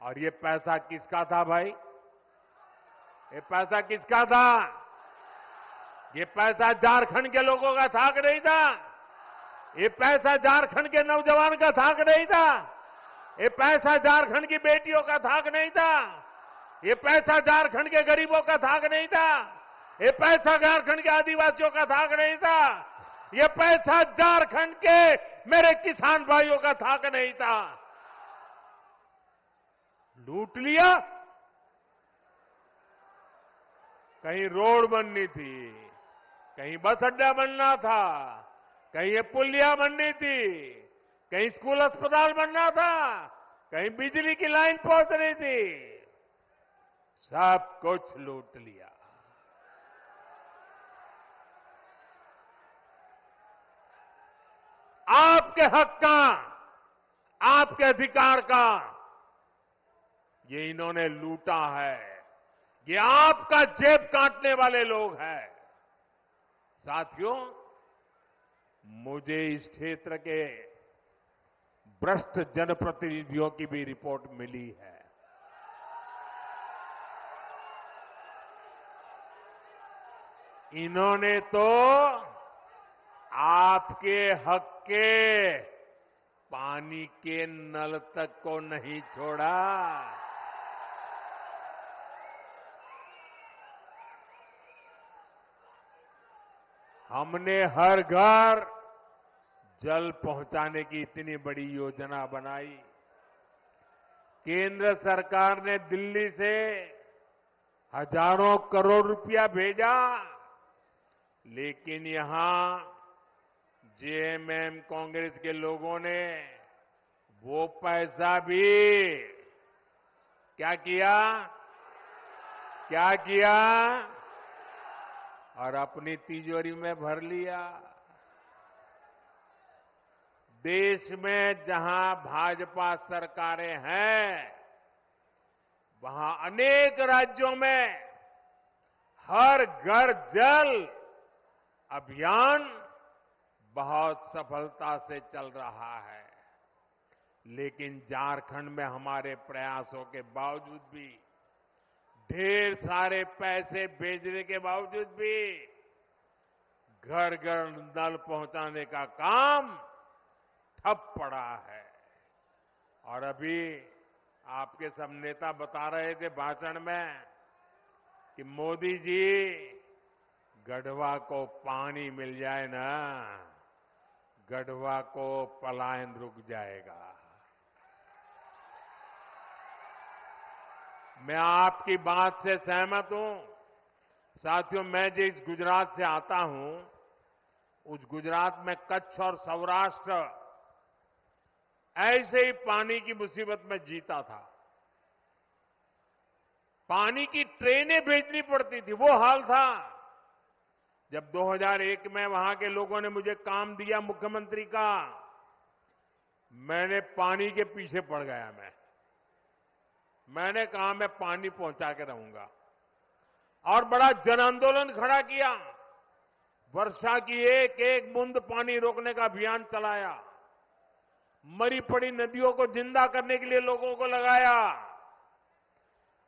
और ये पैसा किसका था भाई? ये पैसा किसका था? ये पैसा झारखंड के लोगों का था कि नहीं था? ये पैसा झारखंड के नौजवान का था कि नहीं था? ये पैसा झारखंड की बेटियों का था कि नहीं था? ये पैसा झारखंड के गरीबों का था कि नहीं था? ये पैसा झारखंड के आदिवासियों का था कि नहीं था? ये पैसा झारखंड के मेरे किसान भाइयों का था कि नहीं था? लूट लिया। कहीं रोड बननी थी, कहीं बस अड्डा बनना था, कहीं ये पुलिया बननी थी, कहीं स्कूल अस्पताल बनना था, कहीं बिजली की लाइन पहुंचनी थी। सब कुछ लूट लिया। आपके हक का, आपके अधिकार का ये इन्होंने लूटा है। ये आपका जेब काटने वाले लोग हैं। साथियों, मुझे इस क्षेत्र के भ्रष्ट जनप्रतिनिधियों की भी रिपोर्ट मिली है। इन्होंने तो आपके हक के पानी के नल तक को नहीं छोड़ा। हमने हर घर जल पहुंचाने की इतनी बड़ी योजना बनाई। केंद्र सरकार ने दिल्ली से हजारों करोड़ रुपया भेजा, लेकिन यहां जेएमएम कांग्रेस के लोगों ने वो पैसा भी क्या किया? और अपनी तिजोरी में भर लिया। देश में जहां भाजपा सरकारें हैं, वहां अनेक राज्यों में हर घर जल अभियान बहुत सफलता से चल रहा है। लेकिन झारखंड में हमारे प्रयासों के बावजूद भी, ढेर सारे पैसे भेजने के बावजूद भी घर घर नल पहुंचाने का काम ठप पड़ा है। और अभी आपके सब नेता बता रहे थे भाषण में कि मोदी जी, गढ़वा को पानी मिल जाए ना, गढ़वा को पलायन रुक जाएगा। मैं आपकी बात से सहमत हूं। साथियों, मैं जिस गुजरात से आता हूं, उस गुजरात में कच्छ और सौराष्ट्र ऐसे ही पानी की मुसीबत में जीता था। पानी की ट्रेनें भेजनी पड़ती थी, वो हाल था। जब 2001 में वहां के लोगों ने मुझे काम दिया मुख्यमंत्री का, मैंने पानी के पीछे पड़ गया। मैंने कहा मैं पानी पहुंचा के रहूंगा, और बड़ा जन आंदोलन खड़ा किया। वर्षा की एक एक बूंद पानी रोकने का अभियान चलाया। मरी पड़ी नदियों को जिंदा करने के लिए लोगों को लगाया।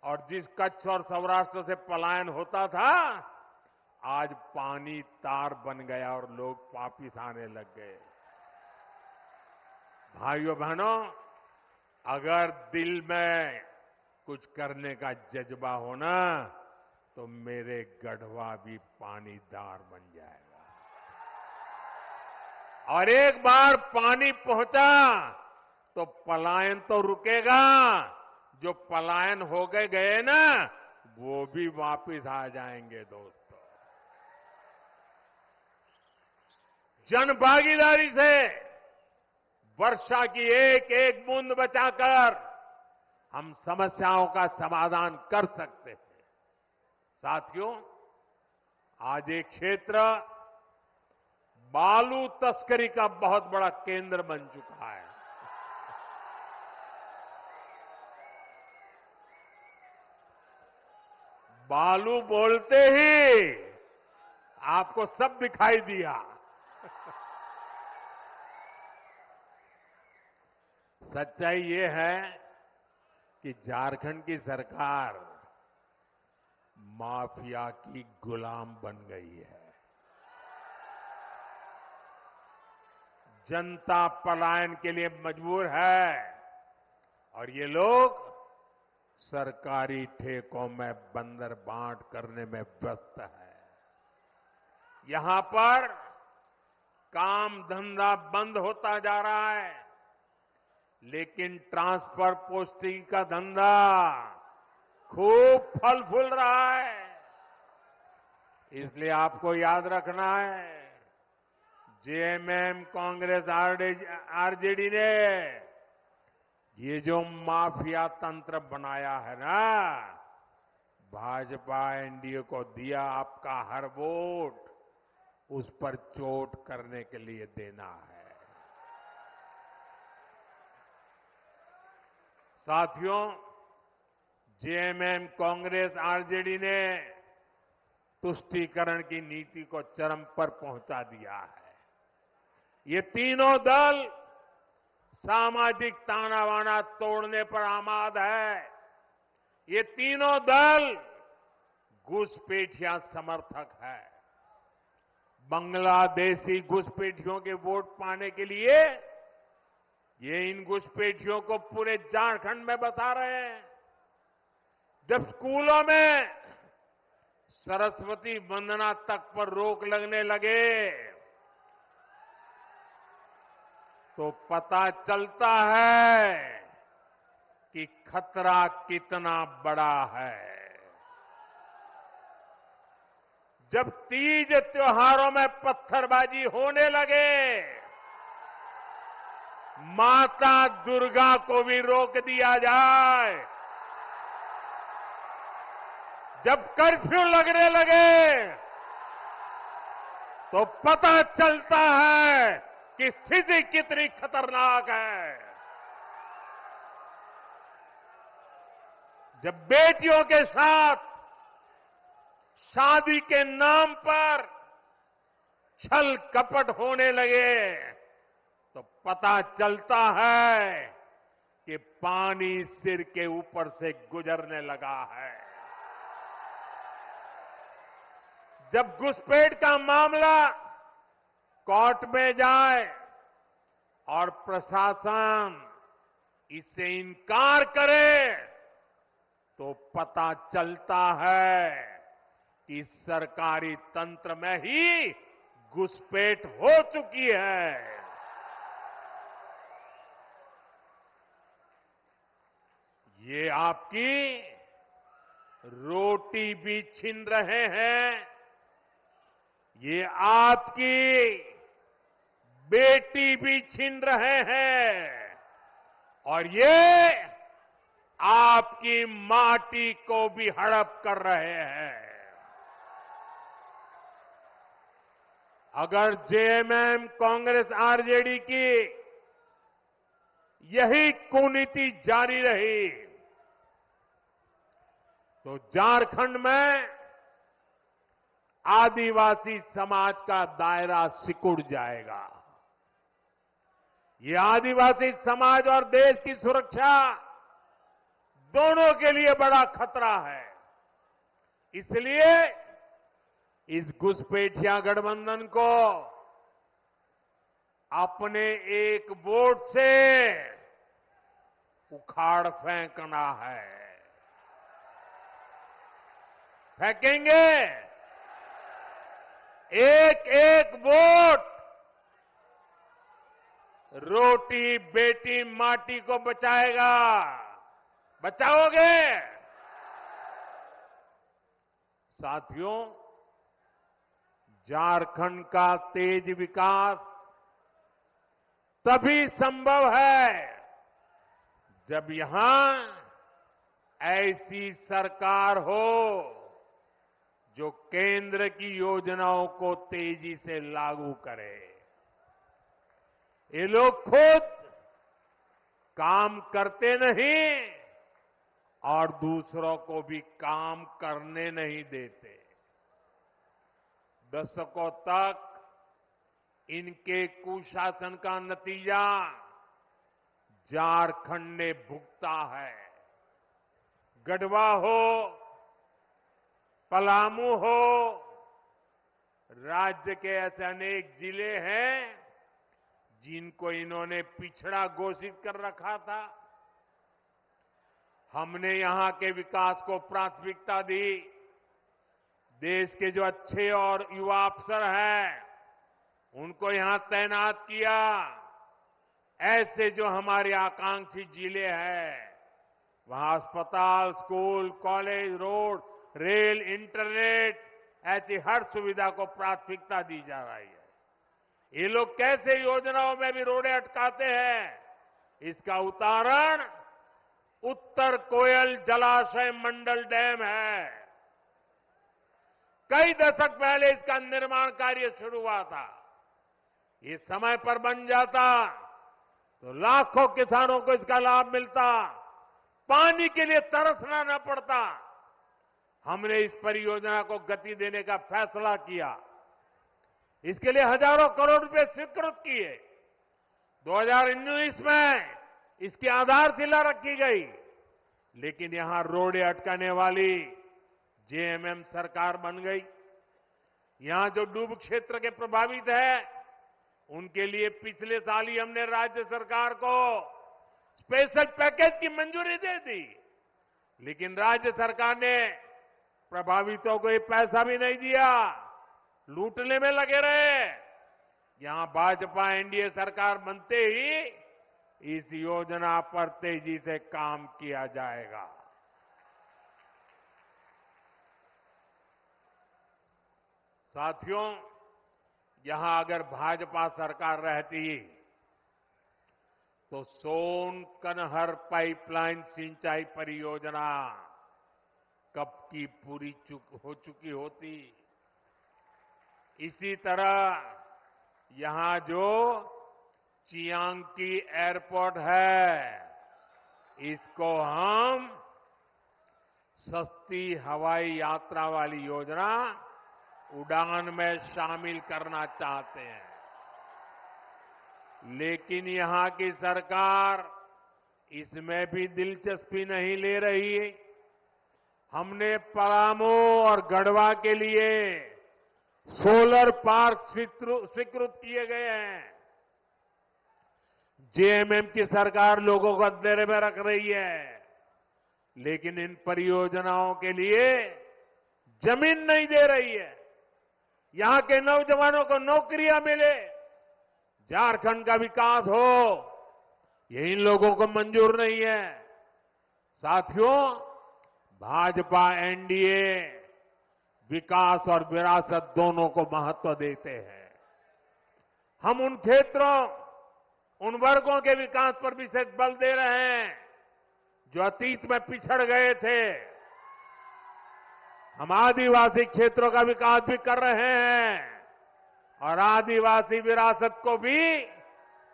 और जिस कच्छ और सौराष्ट्र से पलायन होता था, आज पानी तार बन गया और लोग वापिस आने लग गए। भाइयों बहनों, अगर दिल में कुछ करने का जज्बा हो ना, तो मेरे गढ़वा भी पानीदार बन जाएगा। और एक बार पानी पहुंचा तो पलायन तो रुकेगा। जो पलायन हो गए ना, वो भी वापिस आ जाएंगे। दोस्तों, जन भागीदारी से वर्षा की एक एक बूंद बचाकर हम समस्याओं का समाधान कर सकते हैं। साथियों, आज एक क्षेत्र बालू तस्करी का बहुत बड़ा केंद्र बन चुका है। बालू बोलते ही आपको सब दिखाई दिया। सच्चाई ये है कि झारखंड की सरकार माफिया की गुलाम बन गई है। जनता पलायन के लिए मजबूर है, और ये लोग सरकारी ठेकों में बंदर बांट करने में व्यस्त है। यहां पर काम धंधा बंद होता जा रहा है, लेकिन ट्रांसफर पोस्टिंग का धंधा खूब फल फूल रहा है। इसलिए आपको याद रखना है, जेएमएम, कांग्रेस, आरजेडी ने ये जो माफिया तंत्र बनाया है ना, भाजपा एनडीए को दिया आपका हर वोट उस पर चोट करने के लिए देना है। साथियों, जेएमएम, कांग्रेस, आरजेडी ने तुष्टीकरण की नीति को चरम पर पहुंचा दिया है। ये तीनों दल सामाजिक तानाबाना तोड़ने पर आमाद है। ये तीनों दल घुसपैठिया समर्थक है। बांग्लादेशी घुसपैठियों के वोट पाने के लिए ये इन घुसपैठियों को पूरे झारखंड में बसा रहे हैं। जब स्कूलों में सरस्वती वंदना तक पर रोक लगने लगे तो पता चलता है कि खतरा कितना बड़ा है। जब तीज त्योहारों में पत्थरबाजी होने लगे, माता दुर्गा को भी रोक दिया जाए। जब कर्फ्यू लगने लगे तो पता चलता है कि स्थिति कितनी खतरनाक है। जब बेटियों के साथ शादी के नाम पर छल कपट होने लगे तो पता चलता है कि पानी सिर के ऊपर से गुजरने लगा है। जब घुसपैठ का मामला कोर्ट में जाए और प्रशासन इससे इनकार करे तो पता चलता है कि सरकारी तंत्र में ही घुसपैठ हो चुकी है। ये आपकी रोटी भी छीन रहे हैं, ये आपकी बेटी भी छीन रहे हैं और ये आपकी माटी को भी हड़प कर रहे हैं। अगर जेएमएम, कांग्रेस, आरजेडी की यही कुनीति जारी रही तो झारखंड में आदिवासी समाज का दायरा सिकुड़ जाएगा। ये आदिवासी समाज और देश की सुरक्षा दोनों के लिए बड़ा खतरा है। इसलिए इस घुसपैठिया गठबंधन को अपने एक वोट से उखाड़ फेंकना है। फेंकेंगे। एक एक वोट रोटी बेटी माटी को बचाएगा। बचाओगे? साथियों, झारखंड का तेज विकास तभी संभव है जब यहां ऐसी सरकार हो जो केंद्र की योजनाओं को तेजी से लागू करे। ये लोग खुद काम करते नहीं और दूसरों को भी काम करने नहीं देते। दशकों तक इनके कुशासन का नतीजा झारखंड ने भुगता है। गढ़वा हो, पलामू हो, राज्य के ऐसे अनेक जिले हैं जिनको इन्होंने पिछड़ा घोषित कर रखा था। हमने यहां के विकास को प्राथमिकता दी। देश के जो अच्छे और युवा अफसर हैं उनको यहां तैनात किया। ऐसे जो हमारे आकांक्षी जिले हैं वहां अस्पताल, school, college, road, rail, internet ऐसी हर सुविधा को प्राथमिकता दी जा रही है। ये लोग कैसे योजनाओं में भी रोड़े अटकाते हैं, इसका उदाहरण उत्तर कोयल जलाशय मंडल डैम है। कई दशक पहले इसका निर्माण कार्य शुरू हुआ था। ये समय पर बन जाता तो लाखों किसानों को इसका लाभ मिलता। पानी के लिए तरसना न पड़ता, हमने इस परियोजना को गति देने का फैसला किया। इसके लिए हजारों करोड़ रुपए स्वीकृत किए। 2019 में इसकी आधारशिला रखी गई, लेकिन यहां रोड़े अटकाने वाली जेएमएम सरकार बन गई। यहां जो डूब क्षेत्र के प्रभावित है, उनके लिए पिछले साल ही हमने राज्य सरकार को स्पेशल पैकेज की मंजूरी दे दी, लेकिन राज्य सरकार ने प्रभावितों को ये पैसा भी नहीं दिया, लूटने में लगे रहे। यहां भाजपा एनडीए सरकार बनते ही इस योजना पर तेजी से काम किया जाएगा। साथियों, यहां अगर भाजपा सरकार रहती तो सोन कनहर पाइपलाइन सिंचाई परियोजना कब की पूरी हो चुकी होती। इसी तरह यहां जो चियांकी एयरपोर्ट है, इसको हम सस्ती हवाई यात्रा वाली योजना उड़ान में शामिल करना चाहते हैं, लेकिन यहां की सरकार इसमें भी दिलचस्पी नहीं ले रही। हमने पलामू और गढ़वा के लिए सोलर पार्क स्वीकृत किए गए हैं। जेएमएम की सरकार लोगों को अंधेरे में रख रही है, लेकिन इन परियोजनाओं के लिए जमीन नहीं दे रही है। यहां के नौजवानों को नौकरियां मिले, झारखंड का विकास हो, ये इन लोगों को मंजूर नहीं है। साथियों, भाजपा एनडीए विकास और विरासत दोनों को महत्व देते हैं। हम उन क्षेत्रों, उन वर्गों के विकास पर विशेष बल दे रहे हैं जो अतीत में पिछड़ गए थे। हम आदिवासी क्षेत्रों का विकास भी कर रहे हैं और आदिवासी विरासत को भी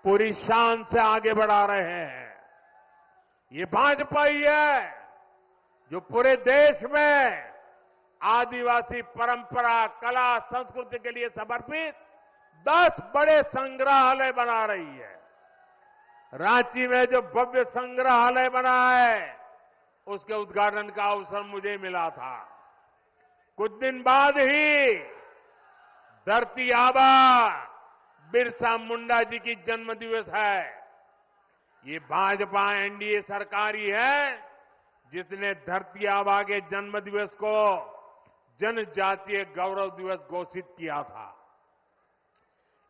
पूरी शान से आगे बढ़ा रहे हैं। ये भाजपा ही है जो पूरे देश में आदिवासी परंपरा, कला, संस्कृति के लिए समर्पित 10 बड़े संग्रहालय बना रही है। रांची में जो भव्य संग्रहालय बना है, उसके उद्घाटन का अवसर मुझे मिला था। कुछ दिन बाद ही धरती आबा बिरसा मुंडा जी की जन्म दिवस है। ये भाजपा एनडीए सरकार ही है जिसने धरती आबा के जन्म दिवस को जनजातीय गौरव दिवस घोषित किया था।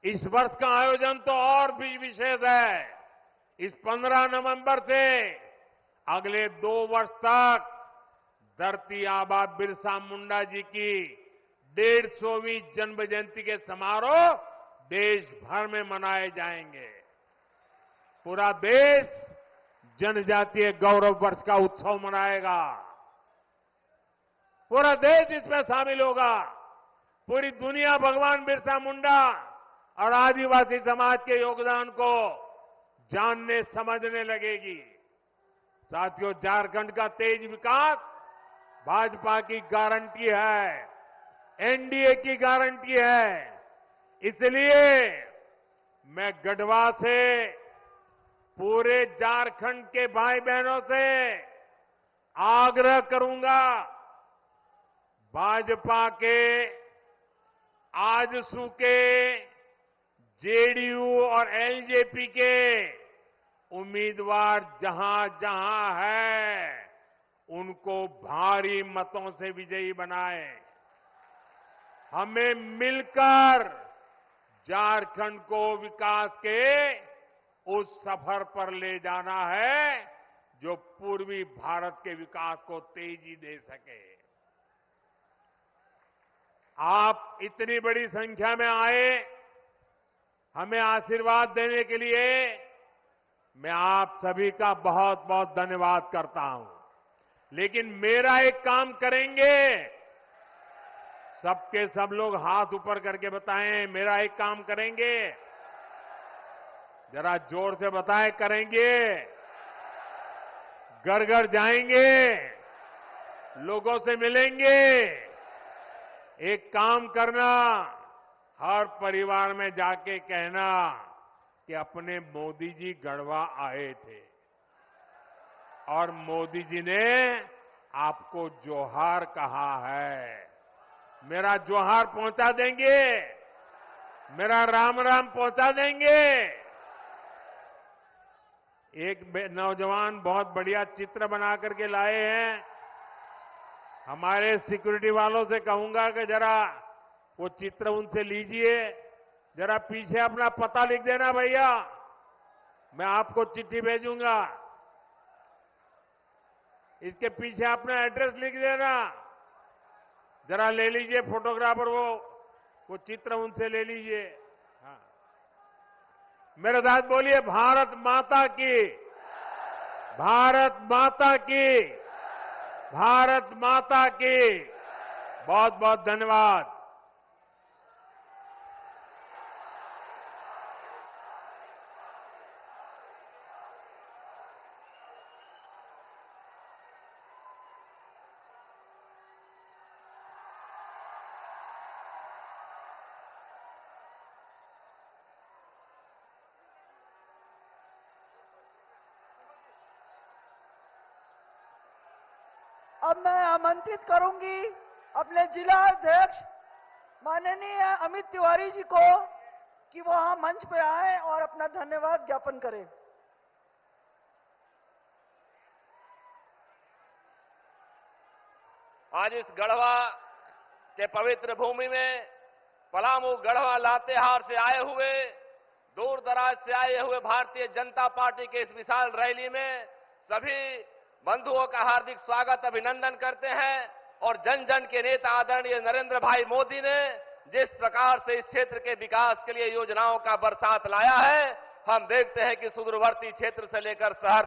इस वर्ष का आयोजन तो और भी विशेष है। इस 15 नवंबर से अगले 2 वर्ष तक धरती आबा बिरसा मुंडा जी की 150वीं जन्म जयंती के समारोह देश भर में मनाए जाएंगे। पूरा देश जनजातीय गौरव वर्ष का उत्सव मनाएगा। पूरा देश इसमें शामिल होगा। पूरी दुनिया भगवान बिरसा मुंडा और आदिवासी समाज के योगदान को जानने समझने लगेगी। साथियों, झारखंड का तेज विकास भाजपा की गारंटी है, एनडीए की गारंटी है। इसलिए मैं गढ़वा से पूरे झारखंड के भाई बहनों से आग्रह करूंगा, भाजपा के आजसू के, जेडीयू और एलजेपी के उम्मीदवार जहां जहां है, उनको भारी मतों से विजयी बनाए। हमें मिलकर झारखंड को विकास के उस सफर पर ले जाना है जो पूर्वी भारत के विकास को तेजी दे सके। आप इतनी बड़ी संख्या में आए, हमें आशीर्वाद देने के लिए मैं आप सभी का बहुत बहुत धन्यवाद करता हूं। लेकिन मेरा एक काम करेंगे, सबके सब लोग हाथ ऊपर करके बताएं, मेरा एक काम करेंगे। जरा जोर से बताएं, करेंगे। घर घर जाएंगे, लोगों से मिलेंगे। एक काम करना, हर परिवार में जाके कहना कि अपने मोदी जी गढ़वा आए थे और मोदी जी ने आपको जोहार कहा है। मेरा जोहार पहुंचा देंगे, मेरा राम राम पहुंचा देंगे। एक नौजवान बहुत बढ़िया चित्र बना करके लाए हैं। हमारे सिक्योरिटी वालों से कहूंगा कि जरा वो चित्र उनसे लीजिए, जरा पीछे अपना पता लिख देना भैया, मैं आपको चिट्ठी भेजूंगा। इसके पीछे अपना एड्रेस लिख देना, जरा ले लीजिए फोटोग्राफर, वो चित्र उनसे ले लीजिए। हाँ, मेरे साथ बोलिए भारत माता की, भारत माता की, भारत माता की। बहुत बहुत धन्यवाद। अब मैं आमंत्रित करूंगी अपने जिला अध्यक्ष माननीय अमित तिवारी जी को कि वहां मंच पे आए और अपना धन्यवाद ज्ञापन करें। आज इस गढ़वा के पवित्र भूमि में पलामू, गढ़वा, लातेहार से आए हुए, दूर दराज से आए हुए भारतीय जनता पार्टी के इस विशाल रैली में सभी बंधुओं का हार्दिक स्वागत, अभिनंदन करते हैं। और जन जन के नेता आदरणीय नरेंद्र भाई मोदी ने जिस प्रकार से इस क्षेत्र के विकास के लिए योजनाओं का बरसात लाया है, हम देखते हैं कि सुदूरवर्ती क्षेत्र से लेकर शहर